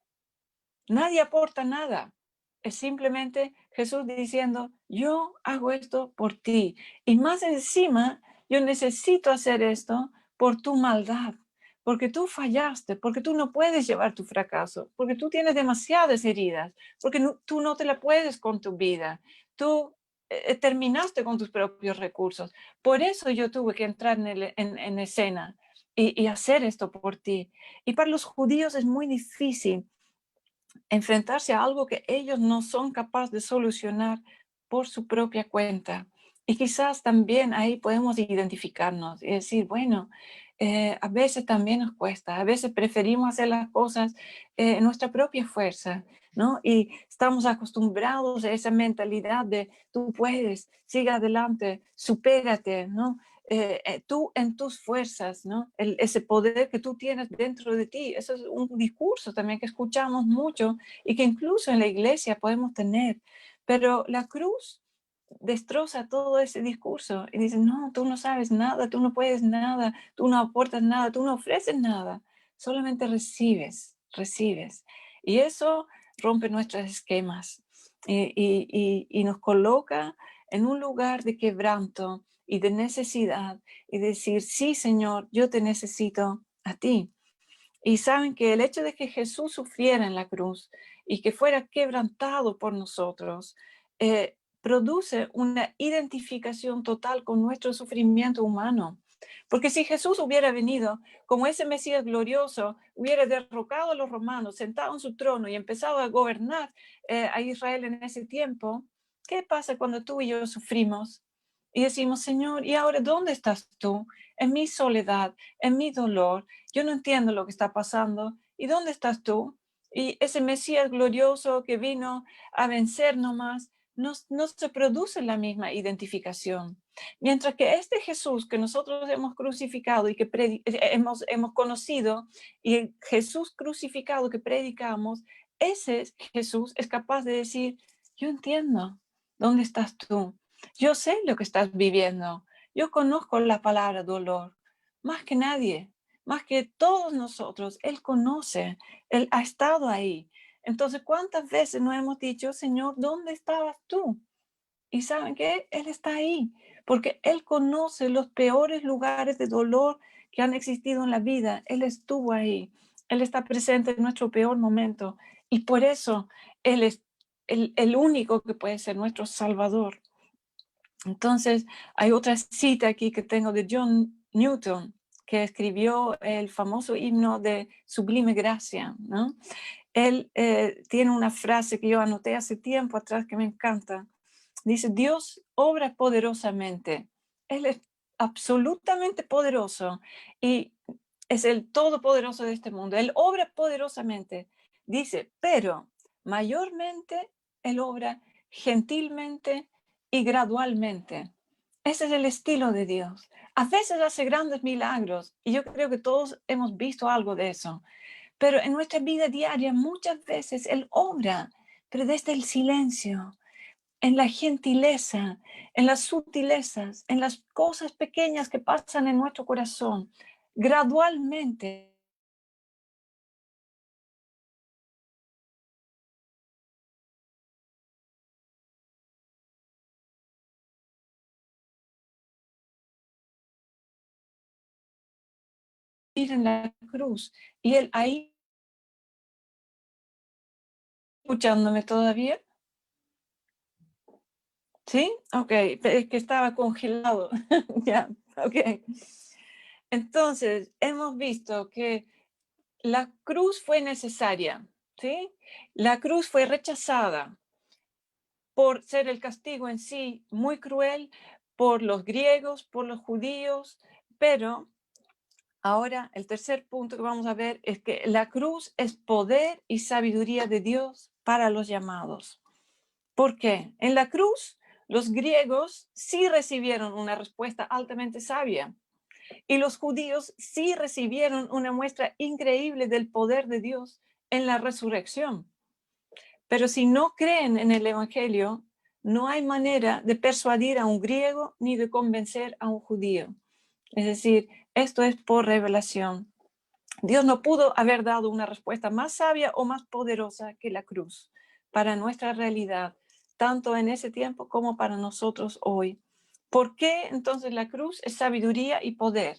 nadie aporta nada. Es simplemente Jesús diciendo, yo hago esto por ti. Y más encima, yo necesito hacer esto por tu maldad, porque tú fallaste, porque tú no puedes llevar tu fracaso, porque tú tienes demasiadas heridas, porque tú no te la puedes con tu vida. Tú terminaste con tus propios recursos. Por eso yo tuve que entrar en escena y hacer esto por ti. Y para los judíos es muy difícil enfrentarse a algo que ellos no son capaces de solucionar por su propia cuenta. Y quizás también ahí podemos identificarnos y decir, bueno, a veces también nos cuesta, a veces preferimos hacer las cosas en nuestra propia fuerza, ¿no? Y estamos acostumbrados a esa mentalidad de tú puedes, sigue adelante, supérate, ¿no? Tú en tus fuerzas, ¿no? Ese poder que tú tienes dentro de ti. Eso es un discurso también que escuchamos mucho y que incluso en la iglesia podemos tener. Pero la cruz destroza todo ese discurso y dice, no, tú no sabes nada, tú no puedes nada, tú no aportas nada, tú no ofreces nada, solamente recibes. Y eso rompe nuestros esquemas y nos coloca en un lugar de quebranto y de necesidad y decir, sí, Señor, yo te necesito a ti. Y saben que el hecho de que Jesús sufriera en la cruz y que fuera quebrantado por nosotros, produce una identificación total con nuestro sufrimiento humano. Porque si Jesús hubiera venido como ese Mesías glorioso, hubiera derrocado a los romanos, sentado en su trono y empezado a gobernar a Israel en ese tiempo, ¿qué pasa cuando tú y yo sufrimos? Y decimos, Señor, ¿y ahora dónde estás tú? En mi soledad, en mi dolor, yo no entiendo lo que está pasando. ¿Y dónde estás tú? Y ese Mesías glorioso que vino a vencer nomás, no se produce la misma identificación. Mientras que este Jesús que nosotros hemos crucificado y que hemos conocido, y el Jesús crucificado que predicamos, ese Jesús es capaz de decir, yo entiendo dónde estás tú, yo sé lo que estás viviendo, yo conozco la palabra dolor, más que nadie, más que todos nosotros, Él conoce, Él ha estado ahí. Entonces, ¿cuántas veces nos hemos dicho, Señor, ¿dónde estabas tú? Y ¿saben qué? Él está ahí, porque Él conoce los peores lugares de dolor que han existido en la vida. Él estuvo ahí. Él está presente en nuestro peor momento. Y por eso Él es el único que puede ser nuestro Salvador. Entonces, hay otra cita aquí que tengo de John Newton, que escribió el famoso himno de Sublime Gracia, ¿no? Él tiene una frase que yo anoté hace tiempo atrás que me encanta. Dice, Dios obra poderosamente. Él es absolutamente poderoso y es el todopoderoso de este mundo. Él obra poderosamente. Dice, pero mayormente Él obra gentilmente y gradualmente. Ese es el estilo de Dios. A veces hace grandes milagros y yo creo que todos hemos visto algo de eso. Pero en nuestra vida diaria muchas veces Él obra, pero desde el silencio, en la gentileza, en las sutilezas, en las cosas pequeñas que pasan en nuestro corazón, gradualmente. En la cruz. Y Él ahí, escuchándome todavía. ¿Sí? Ok, es que estaba congelado. Ya, ok. Entonces, hemos visto que la cruz fue necesaria, ¿sí? La cruz fue rechazada por ser el castigo en sí muy cruel por los griegos, por los judíos, pero ahora el tercer punto que vamos a ver es que la cruz es poder y sabiduría de Dios para los llamados. ¿Por qué? En la cruz los griegos sí recibieron una respuesta altamente sabia y los judíos sí recibieron una muestra increíble del poder de Dios en la resurrección. Pero si no creen en el Evangelio, no hay manera de persuadir a un griego ni de convencer a un judío. Es decir, esto es por revelación. Dios no pudo haber dado una respuesta más sabia o más poderosa que la cruz para nuestra realidad, tanto en ese tiempo como para nosotros hoy. ¿Por qué entonces la cruz es sabiduría y poder?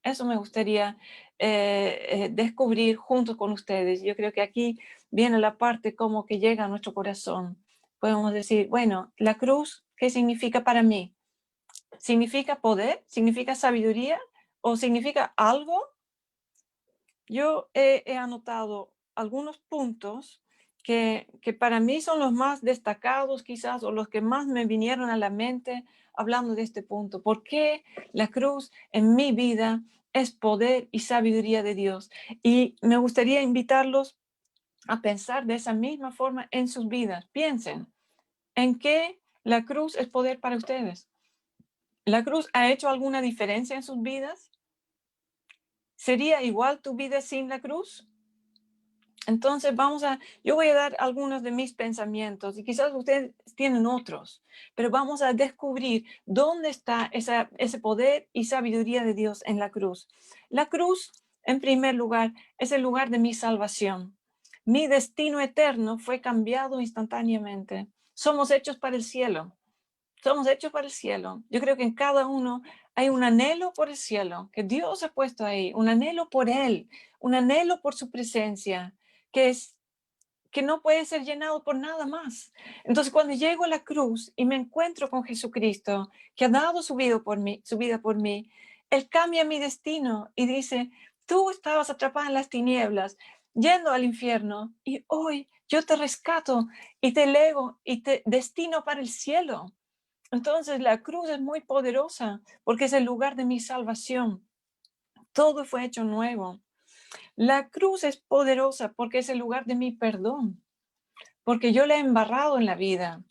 Eso me gustaría descubrir junto con ustedes. Yo creo que aquí viene la parte como que llega a nuestro corazón. Podemos decir, bueno, la cruz, ¿qué significa para mí? ¿Significa poder? ¿Significa sabiduría? ¿O significa algo? Yo he anotado algunos puntos que para mí son los más destacados quizás o los que más me vinieron a la mente hablando de este punto. ¿Por qué la cruz en mi vida es poder y sabiduría de Dios? Y me gustaría invitarlos a pensar de esa misma forma en sus vidas. Piensen en qué la cruz es poder para ustedes. ¿La cruz ha hecho alguna diferencia en sus vidas? ¿Sería igual tu vida sin la cruz? Entonces yo voy a dar algunos de mis pensamientos y quizás ustedes tienen otros, pero vamos a descubrir dónde está ese poder y sabiduría de Dios en la cruz. La cruz, en primer lugar, es el lugar de mi salvación. Mi destino eterno fue cambiado instantáneamente. Somos hechos para el cielo. Somos hechos para el cielo. Yo creo que en cada uno hay un anhelo por el cielo, que Dios ha puesto ahí, un anhelo por Él, un anhelo por su presencia, que no puede ser llenado por nada más. Entonces, cuando llego a la cruz y me encuentro con Jesucristo, que ha dado su vida por mí, Él cambia mi destino y dice, tú estabas atrapada en las tinieblas, yendo al infierno, y hoy yo te rescato y te elevo y te destino para el cielo. Entonces, la cruz es muy poderosa porque es el lugar de mi salvación. Todo fue hecho nuevo. La cruz es poderosa porque es el lugar de mi perdón, porque yo le he embarrado en la vida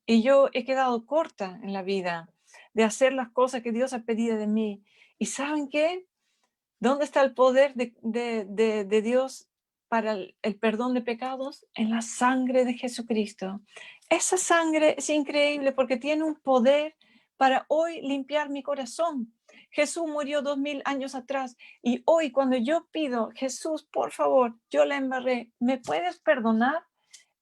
y yo he quedado corta en la vida. de hacer las cosas que Dios ha pedido de mí. ¿Y saben qué? ¿Dónde está el poder de Dios para el perdón de pecados? En la sangre de Jesucristo. Esa sangre es increíble porque tiene un poder para hoy limpiar mi corazón. Jesús murió 2000 años atrás y hoy cuando yo pido, Jesús, por favor, yo la embarré, ¿me puedes perdonar?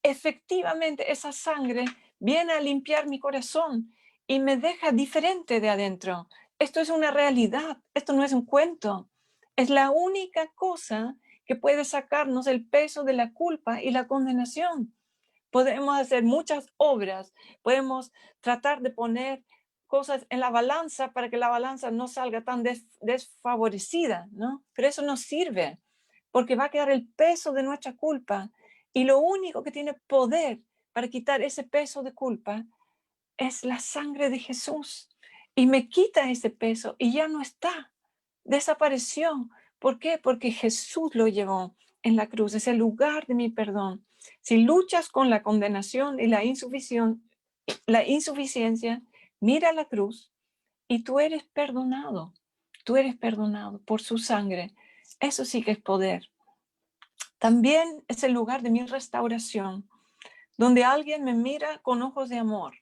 Efectivamente, esa sangre viene a limpiar mi corazón y me deja diferente de adentro. Esto es una realidad, esto no es un cuento. Es la única cosa que puede sacarnos el peso de la culpa y la condenación. Podemos hacer muchas obras, podemos tratar de poner cosas en la balanza para que la balanza no salga tan desfavorecida, ¿no? Pero eso no sirve, porque va a quedar el peso de nuestra culpa y lo único que tiene poder para quitar ese peso de culpa es la sangre de Jesús. Y me quita ese peso y ya no está, desapareció. ¿Por qué? Porque Jesús lo llevó en la cruz, es el lugar de mi perdón. Si luchas con la condenación y la insuficiencia, mira la cruz y tú eres perdonado. Tú eres perdonado por su sangre. Eso sí que es poder. También es el lugar de mi restauración, donde alguien me mira con ojos de amor.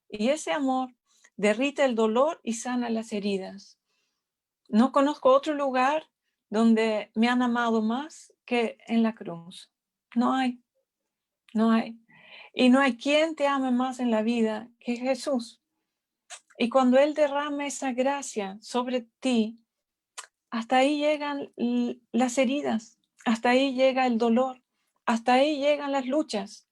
Y ese amor derrite el dolor y sana las heridas. No conozco otro lugar donde me han amado más que en la cruz. No hay. No hay. Y no hay quien te ame más en la vida que Jesús. Y cuando Él derrama esa gracia sobre ti, hasta ahí llegan las heridas, hasta ahí llega el dolor, hasta ahí llegan las luchas,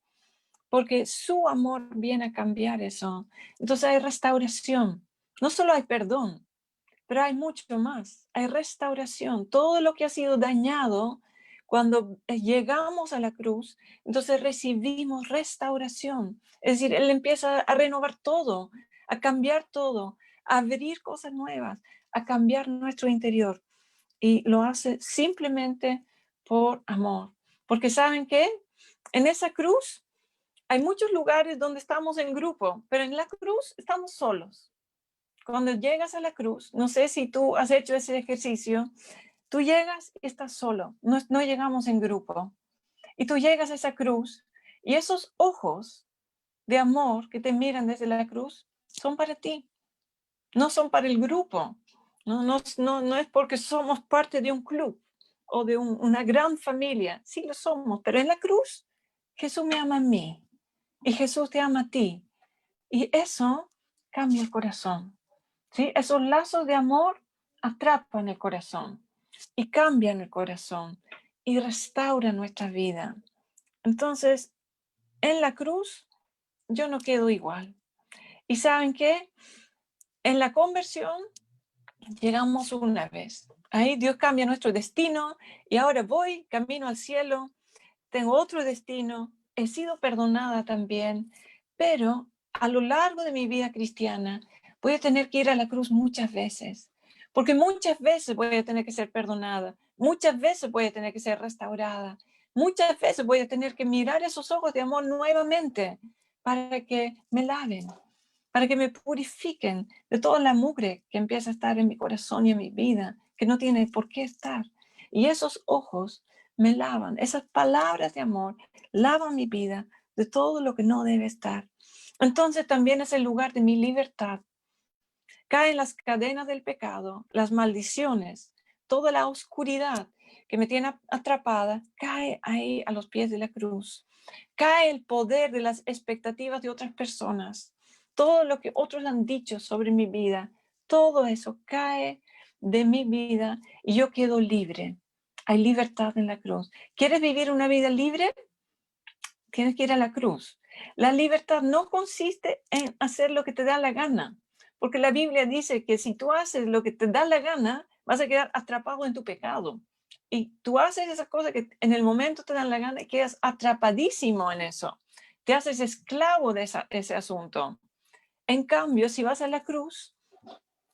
porque su amor viene a cambiar eso. Entonces hay restauración. No solo hay perdón, pero hay mucho más. Hay restauración. Todo lo que ha sido dañado, cuando llegamos a la cruz, entonces recibimos restauración. Es decir, Él empieza a renovar todo, a cambiar todo, a abrir cosas nuevas, a cambiar nuestro interior. Y lo hace simplemente por amor. Porque ¿saben qué? En esa cruz hay muchos lugares donde estamos en grupo, pero en la cruz estamos solos. Cuando llegas a la cruz, no sé si tú has hecho ese ejercicio, tú llegas y estás solo, no llegamos en grupo. Y tú llegas a esa cruz y esos ojos de amor que te miran desde la cruz son para ti, no son para el grupo. No es porque somos parte de un club o de una gran familia. Sí lo somos, pero en la cruz Jesús me ama a mí y Jesús te ama a ti. Y eso cambia el corazón. ¿Sí? Esos lazos de amor atrapan el corazón y cambian el corazón y restauran nuestra vida. Entonces, en la cruz, yo no quedo igual. ¿Y saben qué? En la conversión, llegamos una vez. Ahí Dios cambia nuestro destino y ahora voy camino al cielo, tengo otro destino, he sido perdonada también, pero a lo largo de mi vida cristiana voy a tener que ir a la cruz muchas veces, porque muchas veces voy a tener que ser perdonada, muchas veces voy a tener que ser restaurada, muchas veces voy a tener que mirar esos ojos de amor nuevamente para que me laven, para que me purifiquen de toda la mugre que empieza a estar en mi corazón y en mi vida, que no tiene por qué estar. Y esos ojos me lavan, esas palabras de amor lavan mi vida de todo lo que no debe estar. Entonces también es el lugar de mi libertad. Caen las cadenas del pecado, las maldiciones, toda la oscuridad que me tiene atrapada, cae ahí a los pies de la cruz. Cae el poder de las expectativas de otras personas. Todo lo que otros han dicho sobre mi vida, todo eso cae de mi vida y yo quedo libre. Hay libertad en la cruz. ¿Quieres vivir una vida libre? Tienes que ir a la cruz. La libertad no consiste en hacer lo que te da la gana, porque la Biblia dice que si tú haces lo que te da la gana, vas a quedar atrapado en tu pecado. Y tú haces esas cosas que en el momento te dan la gana y quedas atrapadísimo en eso. Te haces esclavo de ese asunto. En cambio, si vas a la cruz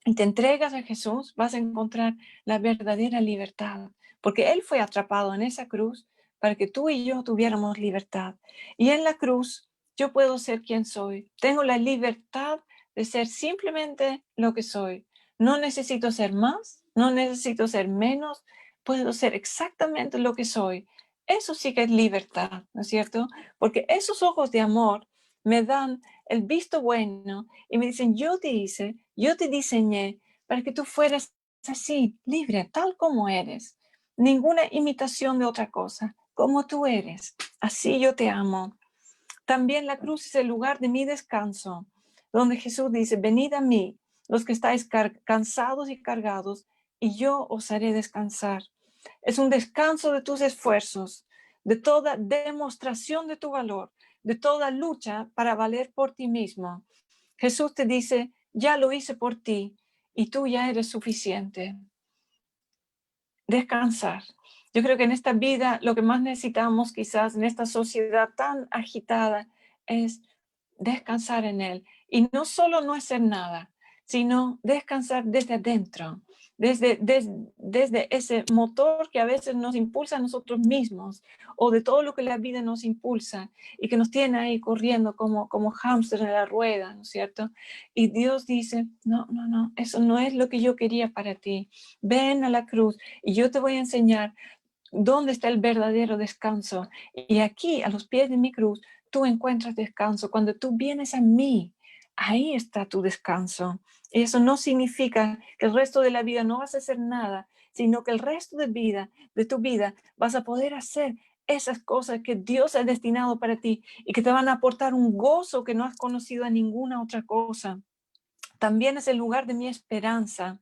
y te entregas a Jesús, vas a encontrar la verdadera libertad, porque Él fue atrapado en esa cruz para que tú y yo tuviéramos libertad. Y en la cruz yo puedo ser quien soy. Tengo la libertad de ser simplemente lo que soy. No necesito ser más, no necesito ser menos, puedo ser exactamente lo que soy. Eso sí que es libertad, ¿no es cierto? Porque esos ojos de amor me dan el visto bueno y me dicen, yo te hice, yo te diseñé para que tú fueras así, libre, tal como eres. Ninguna imitación de otra cosa, como tú eres. Así yo te amo. También la cruz es el lugar de mi descanso, donde Jesús dice, venid a mí, los que estáis cansados y cargados, y yo os haré descansar. Es un descanso de tus esfuerzos, de toda demostración de tu valor, de toda lucha para valer por ti mismo. Jesús te dice, ya lo hice por ti y tú ya eres suficiente. Descansar. Yo creo que en esta vida lo que más necesitamos quizás en esta sociedad tan agitada es descansar en Él. Y no solo no hacer nada, sino descansar desde adentro, desde ese motor que a veces nos impulsa a nosotros mismos o de todo lo que la vida nos impulsa y que nos tiene ahí corriendo como hámster en la rueda, ¿no es cierto? Y Dios dice, no, eso no es lo que yo quería para ti. Ven a la cruz y yo te voy a enseñar dónde está el verdadero descanso. Y aquí, a los pies de mi cruz, tú encuentras descanso. Cuando tú vienes a mí, ahí está tu descanso. Y eso no significa que el resto de la vida no vas a hacer nada, sino que el resto de tu vida, vas a poder hacer esas cosas que Dios ha destinado para ti y que te van a aportar un gozo que no has conocido a ninguna otra cosa. También es el lugar de mi esperanza.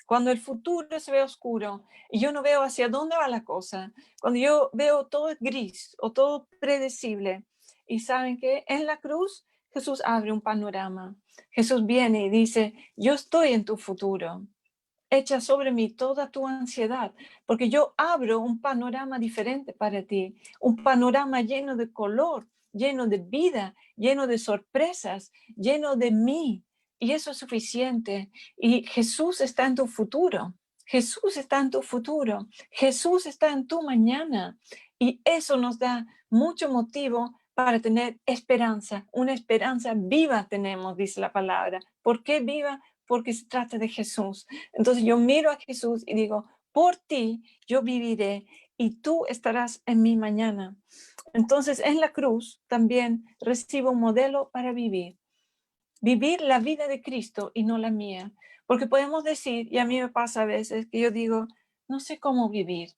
Cuando el futuro se ve oscuro y yo no veo hacia dónde va la cosa, cuando yo veo todo gris o todo predecible, y saben que en la cruz Jesús abre un panorama. Jesús viene y dice, yo estoy en tu futuro. Echa sobre mí toda tu ansiedad, porque yo abro un panorama diferente para ti, un panorama lleno de color, lleno de vida, lleno de sorpresas, lleno de mí. Y eso es suficiente. Y Jesús está en tu futuro. Jesús está en tu futuro. Jesús está en tu mañana. Y eso nos da mucho motivo para tener esperanza. Una esperanza viva tenemos, dice la palabra. ¿Por qué viva? Porque se trata de Jesús. Entonces yo miro a Jesús y digo, por ti yo viviré y tú estarás en mi mañana. Entonces en la cruz también recibo un modelo para vivir. Vivir la vida de Cristo y no la mía. Porque podemos decir, y a mí me pasa a veces, que yo digo, no sé cómo vivir.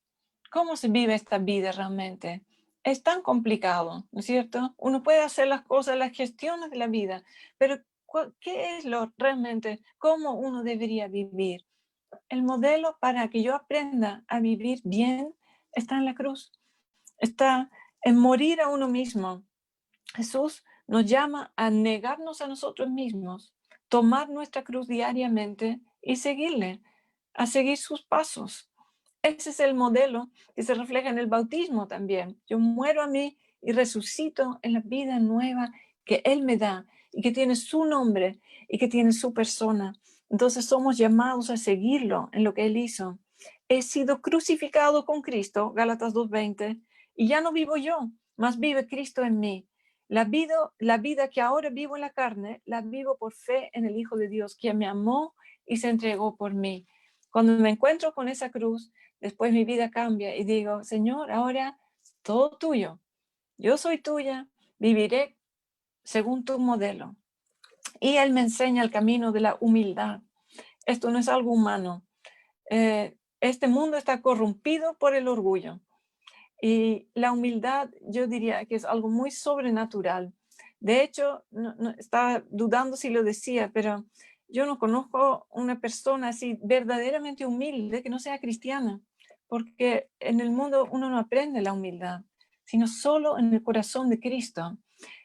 ¿Cómo se vive esta vida realmente? Es tan complicado, ¿no es cierto? Uno puede hacer las cosas, las gestiones de la vida, pero ¿qué es lo realmente? ¿Cómo uno debería vivir? El modelo para que yo aprenda a vivir bien está en la cruz. Está en morir a uno mismo. Jesús nos llama a negarnos a nosotros mismos, tomar nuestra cruz diariamente y seguirle, a seguir sus pasos. Ese es el modelo que se refleja en el bautismo también. Yo muero a mí y resucito en la vida nueva que Él me da y que tiene su nombre y que tiene su persona. Entonces somos llamados a seguirlo en lo que Él hizo. He sido crucificado con Cristo, Gálatas 2:20, y ya no vivo yo, mas vive Cristo en mí. La vida que ahora vivo en la carne, la vivo por fe en el Hijo de Dios, quien me amó y se entregó por mí. Cuando me encuentro con esa cruz, después mi vida cambia y digo, Señor, ahora todo tuyo. Yo soy tuya, viviré según tu modelo. Y Él me enseña el camino de la humildad. Esto no es algo humano. Este mundo está corrompido por el orgullo. Y la humildad, yo diría que es algo muy sobrenatural. De hecho, no, estaba dudando si lo decía, pero yo no conozco una persona así verdaderamente humilde que no sea cristiana, porque en el mundo uno no aprende la humildad, sino solo en el corazón de Cristo.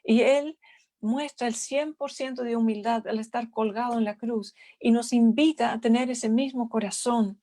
Y Él muestra el 100% de humildad al estar colgado en la cruz y nos invita a tener ese mismo corazón.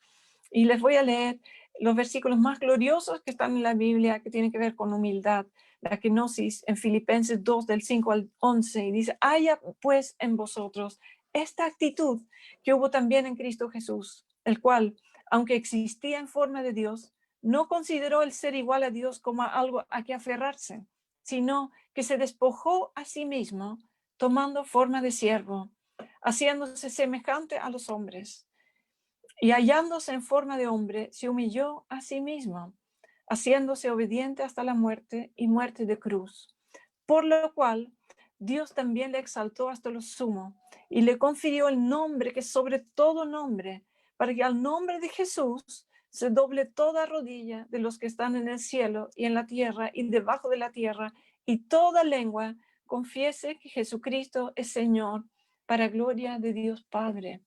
Y les voy a leer los versículos más gloriosos que están en la Biblia que tienen que ver con humildad. La kenosis en Filipenses 2 del 5 al 11 y dice, haya pues en vosotros esta actitud que hubo también en Cristo Jesús, el cual, aunque existía en forma de Dios, no consideró el ser igual a Dios como algo a que aferrarse, sino que se despojó a sí mismo, tomando forma de siervo, haciéndose semejante a los hombres. Y hallándose en forma de hombre, se humilló a sí mismo, haciéndose obediente hasta la muerte y muerte de cruz. Por lo cual, Dios también le exaltó hasta lo sumo y le confirió el nombre que es sobre todo nombre, para que al nombre de Jesús se doble toda rodilla de los que están en el cielo y en la tierra y debajo de la tierra, y toda lengua confiese que Jesucristo es Señor, para gloria de Dios Padre.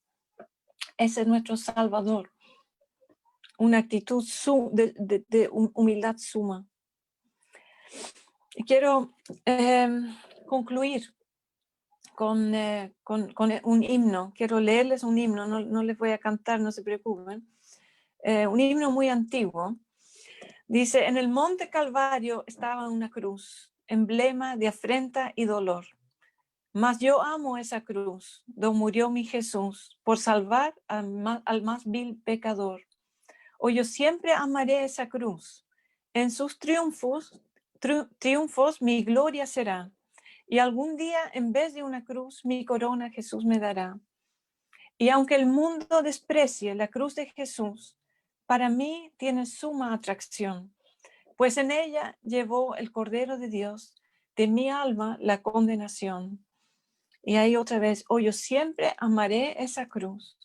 Ese es nuestro Salvador. Una actitud de humildad suma. Y quiero concluir con un himno. Quiero leerles un himno, no les voy a cantar, no se preocupen. Un himno muy antiguo. Dice: en el monte Calvario estaba una cruz, emblema de afrenta y dolor. Mas yo amo esa cruz, donde murió mi Jesús, por salvar al más vil pecador. O yo siempre amaré esa cruz. En sus triunfos mi gloria será. Y algún día, en vez de una cruz, mi corona Jesús me dará. Y aunque el mundo desprecie la cruz de Jesús, para mí tiene suma atracción, pues en ella llevó el Cordero de Dios de mi alma la condenación. Y ahí otra vez: oh, yo siempre amaré esa cruz.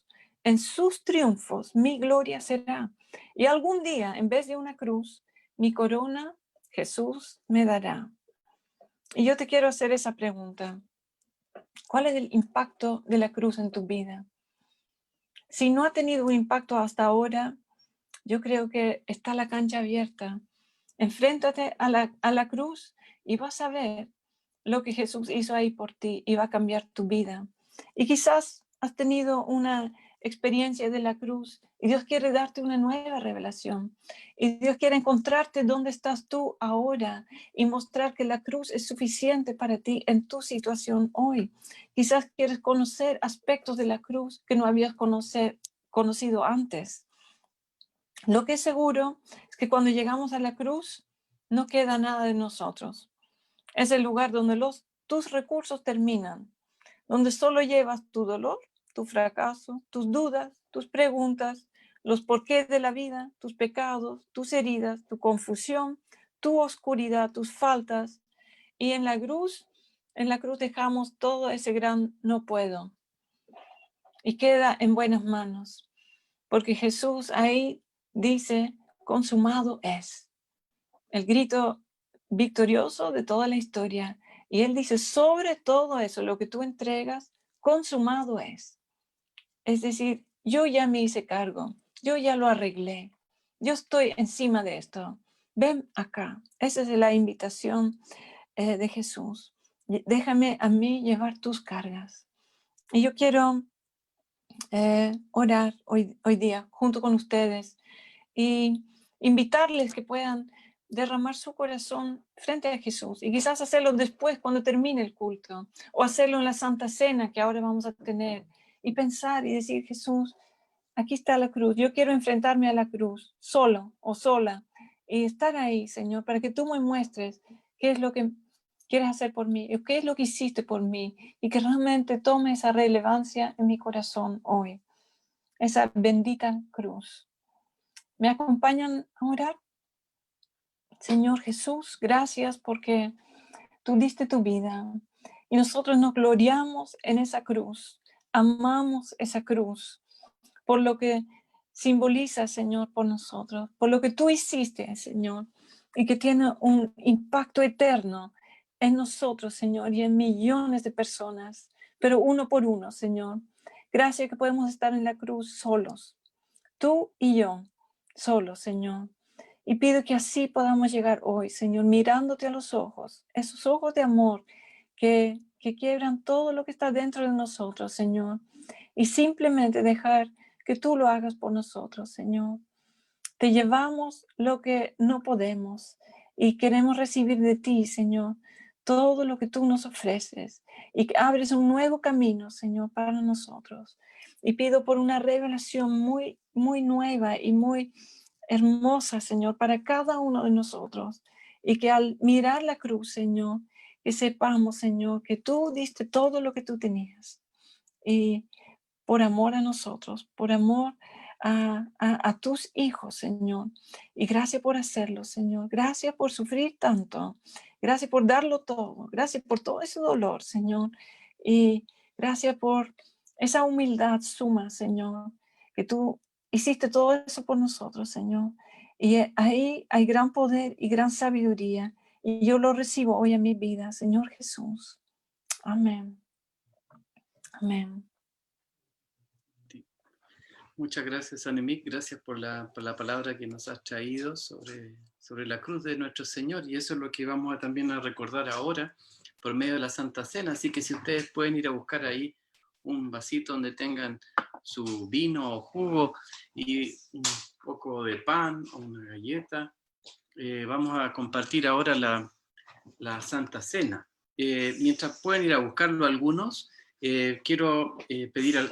En sus triunfos mi gloria será. Y algún día, en vez de una cruz, mi corona Jesús me dará. Y yo te quiero hacer esa pregunta: ¿cuál es el impacto de la cruz en tu vida? Si no ha tenido un impacto hasta ahora, yo creo que está la cancha abierta. Enfréntate a la cruz y vas a ver lo que Jesús hizo ahí por ti y va a cambiar tu vida. Y quizás has tenido una experiencia de la cruz y Dios quiere darte una nueva revelación. Y Dios quiere encontrarte donde estás tú ahora y mostrar que la cruz es suficiente para ti en tu situación hoy. Quizás quieres conocer aspectos de la cruz que no habías conocido antes. Lo que es seguro es que cuando llegamos a la cruz no queda nada de nosotros. Es el lugar donde tus recursos terminan, donde solo llevas tu dolor, tu fracaso, tus dudas, tus preguntas, los porqués de la vida, tus pecados, tus heridas, tu confusión, tu oscuridad, tus faltas. Y en la cruz dejamos todo ese gran no puedo. Y queda en buenas manos, porque Jesús ahí dice: consumado es. El grito victorioso de toda la historia. Y Él dice: sobre todo eso, lo que tú entregas, consumado es. Es decir, yo ya me hice cargo, yo ya lo arreglé, yo estoy encima de esto. Ven acá. Esa es la invitación de Jesús. Déjame a mí llevar tus cargas. Y yo quiero orar hoy día junto con ustedes y invitarles que puedan derramar su corazón frente a Jesús y quizás hacerlo después cuando termine el culto o hacerlo en la Santa Cena que ahora vamos a tener y pensar y decir: Jesús, aquí está la cruz, yo quiero enfrentarme a la cruz solo o sola y estar ahí, Señor, para que tú me muestres qué es lo que quieres hacer por mí, qué es lo que hiciste por mí y que realmente tome esa relevancia en mi corazón hoy, esa bendita cruz. ¿Me acompañan a orar? Señor Jesús, gracias porque tú diste tu vida y nosotros nos gloriamos en esa cruz, amamos esa cruz por lo que simboliza, Señor, por nosotros, por lo que tú hiciste, Señor, y que tiene un impacto eterno en nosotros, Señor, y en millones de personas, pero uno por uno, Señor. Gracias que podemos estar en la cruz solos, tú y yo, solos, Señor. Y pido que así podamos llegar hoy, Señor, mirándote a los ojos, esos ojos de amor que quiebran todo lo que está dentro de nosotros, Señor. Y simplemente dejar que tú lo hagas por nosotros, Señor. Te llevamos lo que no podemos y queremos recibir de ti, Señor, todo lo que tú nos ofreces y que abres un nuevo camino, Señor, para nosotros. Y pido por una revelación muy, muy nueva y muy hermosa, Señor, para cada uno de nosotros. Y que al mirar la cruz, Señor, que sepamos, Señor, que tú diste todo lo que tú tenías y por amor a nosotros, por amor a tus hijos, Señor. Y gracias por hacerlo, Señor. Gracias por sufrir tanto. Gracias por darlo todo. Gracias por todo ese dolor, Señor. Y gracias por esa humildad suma, Señor, que tú hiciste todo eso por nosotros, Señor. Y ahí hay gran poder y gran sabiduría. Y yo lo recibo hoy en mi vida, Señor Jesús. Amén. Amén. Muchas gracias, Annemiek. Gracias por la palabra que nos has traído sobre la cruz de nuestro Señor. Y eso es lo que vamos también a recordar ahora por medio de la Santa Cena. Así que si ustedes pueden ir a buscar ahí un vasito donde tengan su vino o jugo y un poco de pan o una galleta, vamos a compartir ahora la Santa Cena. Mientras pueden ir a buscarlo algunos, quiero pedir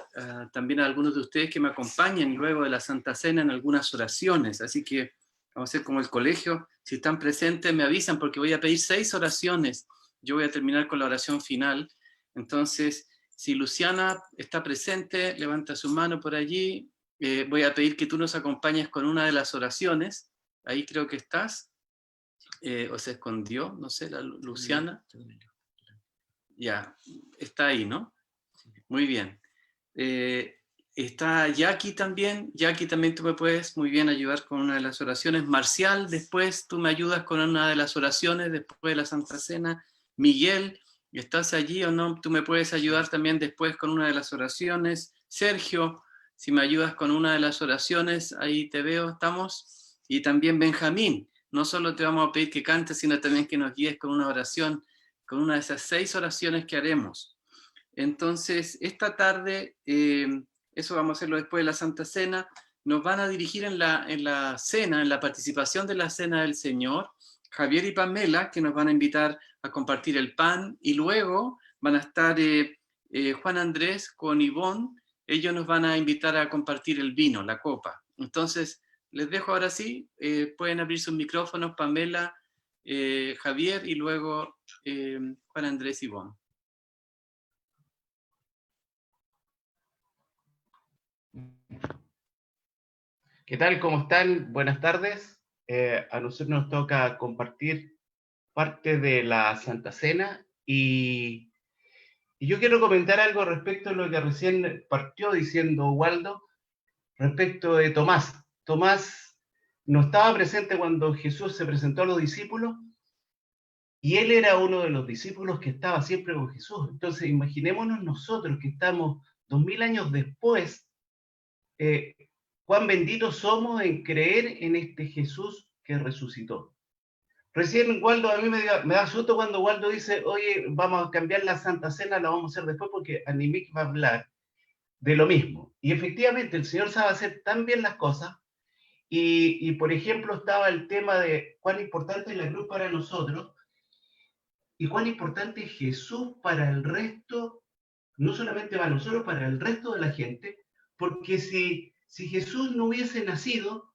también a algunos de ustedes que me acompañen luego de la Santa Cena en algunas oraciones, así que vamos a hacer como el colegio. Si están presentes me avisan porque voy a pedir 6 oraciones. Yo voy a terminar con la oración final. Entonces, si Luciana está presente, levanta su mano por allí. Voy a pedir que tú nos acompañes con una de las oraciones. Ahí creo que estás. O se escondió, no sé, la Luciana. Ya, está ahí, ¿no? Muy bien. Está Jackie también. Jackie, también tú me puedes muy bien ayudar con una de las oraciones. Marcial, después tú me ayudas con una de las oraciones después de la Santa Cena. Miguel, ¿estás allí o no? Tú me puedes ayudar también después con una de las oraciones. Sergio, si me ayudas con una de las oraciones, ahí te veo, estamos. Y también Benjamín, no solo te vamos a pedir que cantes, sino también que nos guíes con una oración, con una de esas 6 oraciones que haremos. Entonces, esta tarde, eso vamos a hacerlo después de la Santa Cena, nos van a dirigir en la cena, en la participación de la Cena del Señor, Javier y Pamela, que nos van a invitar a compartir el pan, y luego van a estar Juan Andrés con Ivonne, ellos nos van a invitar a compartir el vino, la copa. Entonces, les dejo ahora sí, pueden abrir sus micrófonos, Pamela, Javier, y luego Juan Andrés y Ivonne. ¿Qué tal? ¿Cómo están? Buenas tardes. A nosotros nos toca compartir parte de la Santa Cena y yo quiero comentar algo respecto a lo que recién partió diciendo Waldo, respecto de Tomás. Tomás no estaba presente cuando Jesús se presentó a los discípulos y él era uno de los discípulos que estaba siempre con Jesús. Entonces, imaginémonos nosotros que estamos 2000 años después, cuán benditos somos en creer en este Jesús que resucitó. Recién Waldo, a mí me da susto cuando Waldo dice, oye, vamos a cambiar la Santa Cena, la vamos a hacer después porque Annemiek va a hablar de lo mismo. Y efectivamente, el Señor sabe hacer tan bien las cosas. Y por ejemplo, estaba el tema de cuán importante es la cruz para nosotros y cuán importante es Jesús para el resto, no solamente para nosotros, para el resto de la gente, porque si Jesús no hubiese nacido,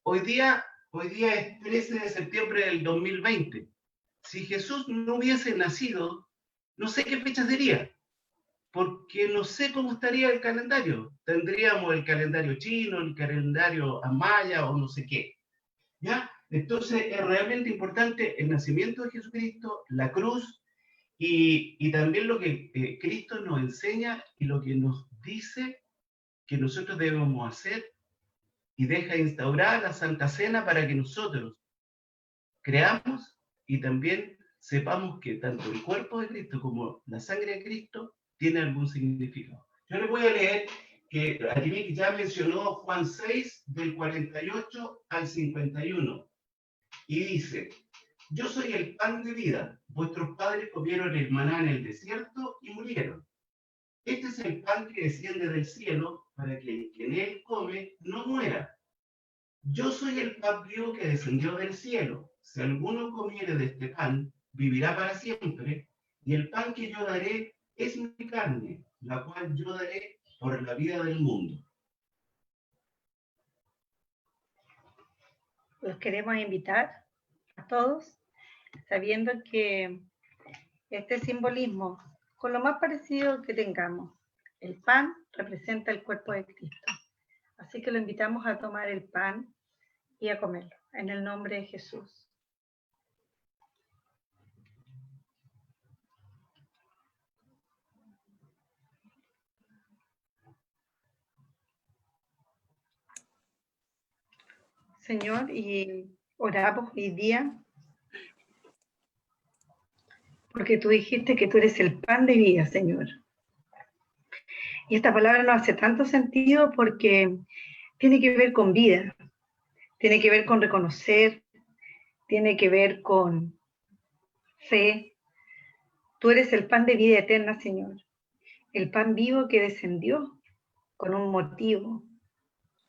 hoy día es 13 de septiembre del 2020. Si Jesús no hubiese nacido, no sé qué fecha sería, porque no sé cómo estaría el calendario. Tendríamos el calendario chino, el calendario maya o no sé qué. ¿Ya? Entonces es realmente importante el nacimiento de Jesucristo, la cruz y también lo que Cristo nos enseña y lo que nos dice que nosotros debemos hacer y deja instaurar la Santa Cena para que nosotros creamos y también sepamos que tanto el cuerpo de Cristo como la sangre de Cristo tiene algún significado. Yo les voy a leer que Annemiek ya mencionó Juan 6, del 48 al 51, y dice, yo soy el pan de vida, vuestros padres comieron el maná en el desierto y murieron. Este es el pan que desciende del cielo para que el que en él come no muera. Yo soy el pan vivo que descendió del cielo. Si alguno comiere de este pan, vivirá para siempre, y el pan que yo daré es mi carne, la cual yo daré por la vida del mundo. Los queremos invitar a todos, sabiendo que este simbolismo, con lo más parecido que tengamos, El pan representa el cuerpo de Cristo. Así que lo invitamos a tomar el pan y a comerlo, en el nombre de Jesús. Señor, y oramos hoy día porque tú dijiste que tú eres el pan de vida, Señor. Y esta palabra no hace tanto sentido porque tiene que ver con vida, tiene que ver con reconocer, tiene que ver con fe. Tú eres el pan de vida eterna, Señor. El pan vivo que descendió con un motivo.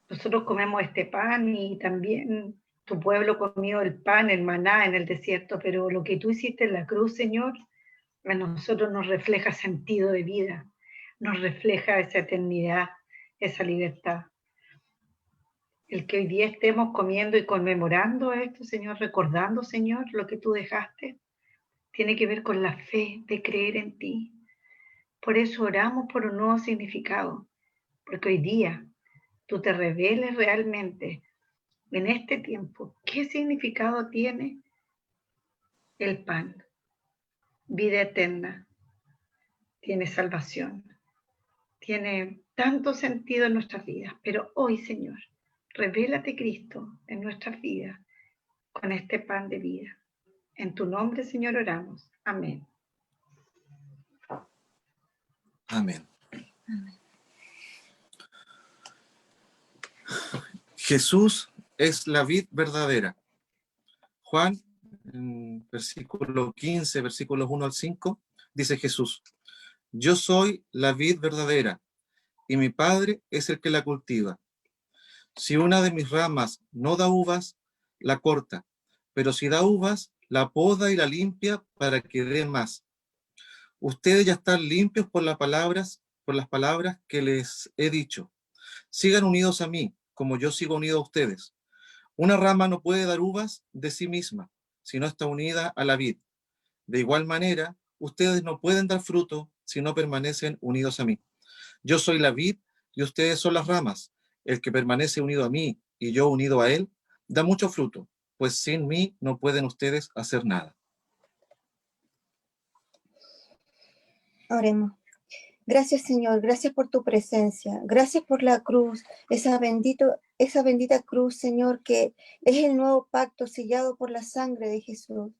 Nosotros comemos este pan y también tu pueblo comió el pan, el maná en el desierto, pero lo que tú hiciste en la cruz, Señor, a nosotros nos refleja sentido de vida, nos refleja esa eternidad, esa libertad. El que hoy día estemos comiendo y conmemorando esto, Señor, recordando, Señor, lo que tú dejaste, tiene que ver con la fe de creer en ti. Por eso oramos por un nuevo significado, porque hoy día tú te reveles realmente en este tiempo qué significado tiene el pan. Vida eterna, tiene salvación, tiene tanto sentido en nuestras vidas, pero hoy, Señor, revélate Cristo en nuestras vidas con este pan de vida. En tu nombre, Señor, oramos. Amén. Amén. Jesús es la vid verdadera. Juan, en versículo 15, versículos 1 al 5, dice Jesús: yo soy la vid verdadera, y mi Padre es el que la cultiva. Si una de mis ramas no da uvas, la corta, pero si da uvas, la poda y la limpia para que dé más. Ustedes ya están limpios por las palabras que les he dicho. Sigan unidos a mí, como yo sigo unido a ustedes. Una rama no puede dar uvas de sí misma, si no está unida a la vid. De igual manera, ustedes no pueden dar fruto si no permanecen unidos a mí. Yo soy la vid y ustedes son las ramas. El que permanece unido a mí y yo unido a él, da mucho fruto, pues sin mí no pueden ustedes hacer nada. Oremos. Gracias, Señor, gracias por tu presencia, gracias por la cruz, esa bendita cruz, Señor, que es el nuevo pacto sellado por la sangre de Jesús.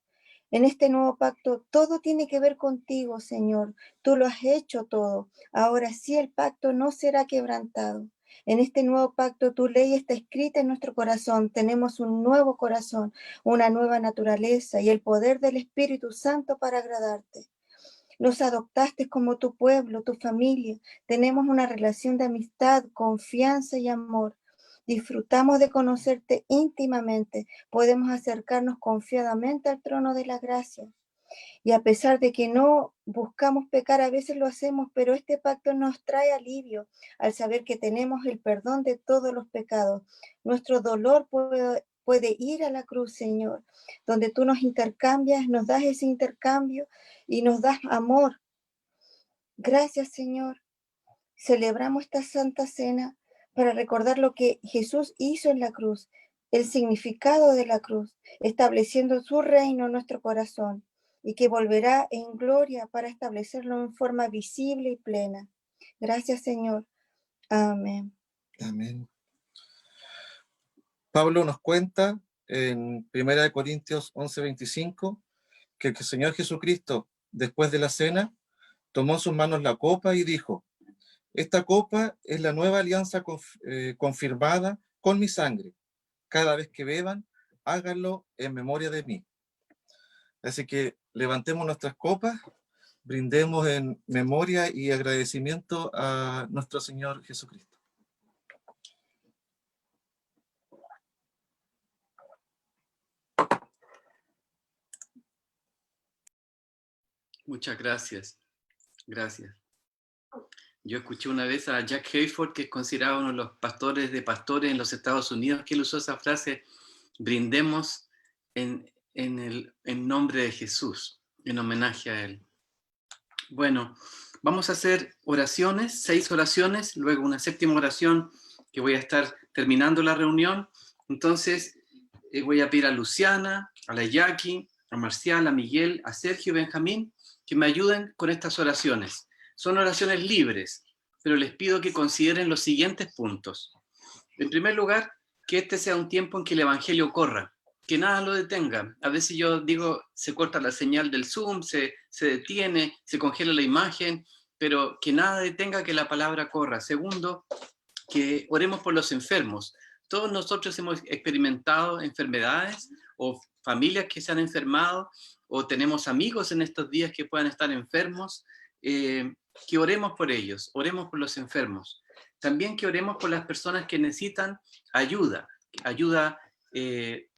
En este nuevo pacto todo tiene que ver contigo, Señor. Tú lo has hecho todo. Ahora sí el pacto no será quebrantado. En este nuevo pacto tu ley está escrita en nuestro corazón. Tenemos un nuevo corazón, una nueva naturaleza y el poder del Espíritu Santo para agradarte. Nos adoptaste como tu pueblo, tu familia. Tenemos una relación de amistad, confianza y amor. Disfrutamos de conocerte íntimamente. Podemos acercarnos confiadamente al trono de la gracia. Y a pesar de que no buscamos pecar, a veces lo hacemos, pero este pacto nos trae alivio al saber que tenemos el perdón de todos los pecados. Nuestro dolor puede ir a la cruz, Señor, donde tú nos intercambias, nos das ese intercambio y nos das amor. Gracias, Señor. Celebramos esta Santa Cena para recordar lo que Jesús hizo en la cruz, el significado de la cruz, estableciendo su reino en nuestro corazón y que volverá en gloria para establecerlo en forma visible y plena. Gracias, Señor. Amén. Amén. Pablo nos cuenta en 1 Corintios 11:25 que el Señor Jesucristo, después de la cena, tomó en sus manos la copa y dijo: esta copa es la nueva alianza confirmada con mi sangre. Cada vez que beban, háganlo en memoria de mí. Así que levantemos nuestras copas, brindemos en memoria y agradecimiento a nuestro Señor Jesucristo. Muchas gracias. Gracias. Yo escuché una vez a Jack Hayford, que es considerado uno de los pastores de pastores en los Estados Unidos, que él usó esa frase: brindemos en nombre de Jesús, en homenaje a él. Bueno, Vamos a hacer oraciones, 6 oraciones, luego una 7ª oración que voy a estar terminando la reunión. Entonces voy a pedir a Luciana, a la Jackie, a Marcial, a Miguel, a Sergio y Benjamín que me ayuden con estas oraciones. Son oraciones libres, pero les pido que consideren los siguientes puntos. En primer lugar, que este sea un tiempo en que el Evangelio corra, que nada lo detenga. A veces yo digo, se corta la señal del Zoom, se detiene, se congela la imagen, pero que nada detenga que la palabra corra. Segundo, que oremos por los enfermos. Todos nosotros hemos experimentado enfermedades o familias que se han enfermado o tenemos amigos en estos días que puedan estar enfermos. Que oremos por ellos, oremos por los enfermos. También que oremos por las personas que necesitan ayuda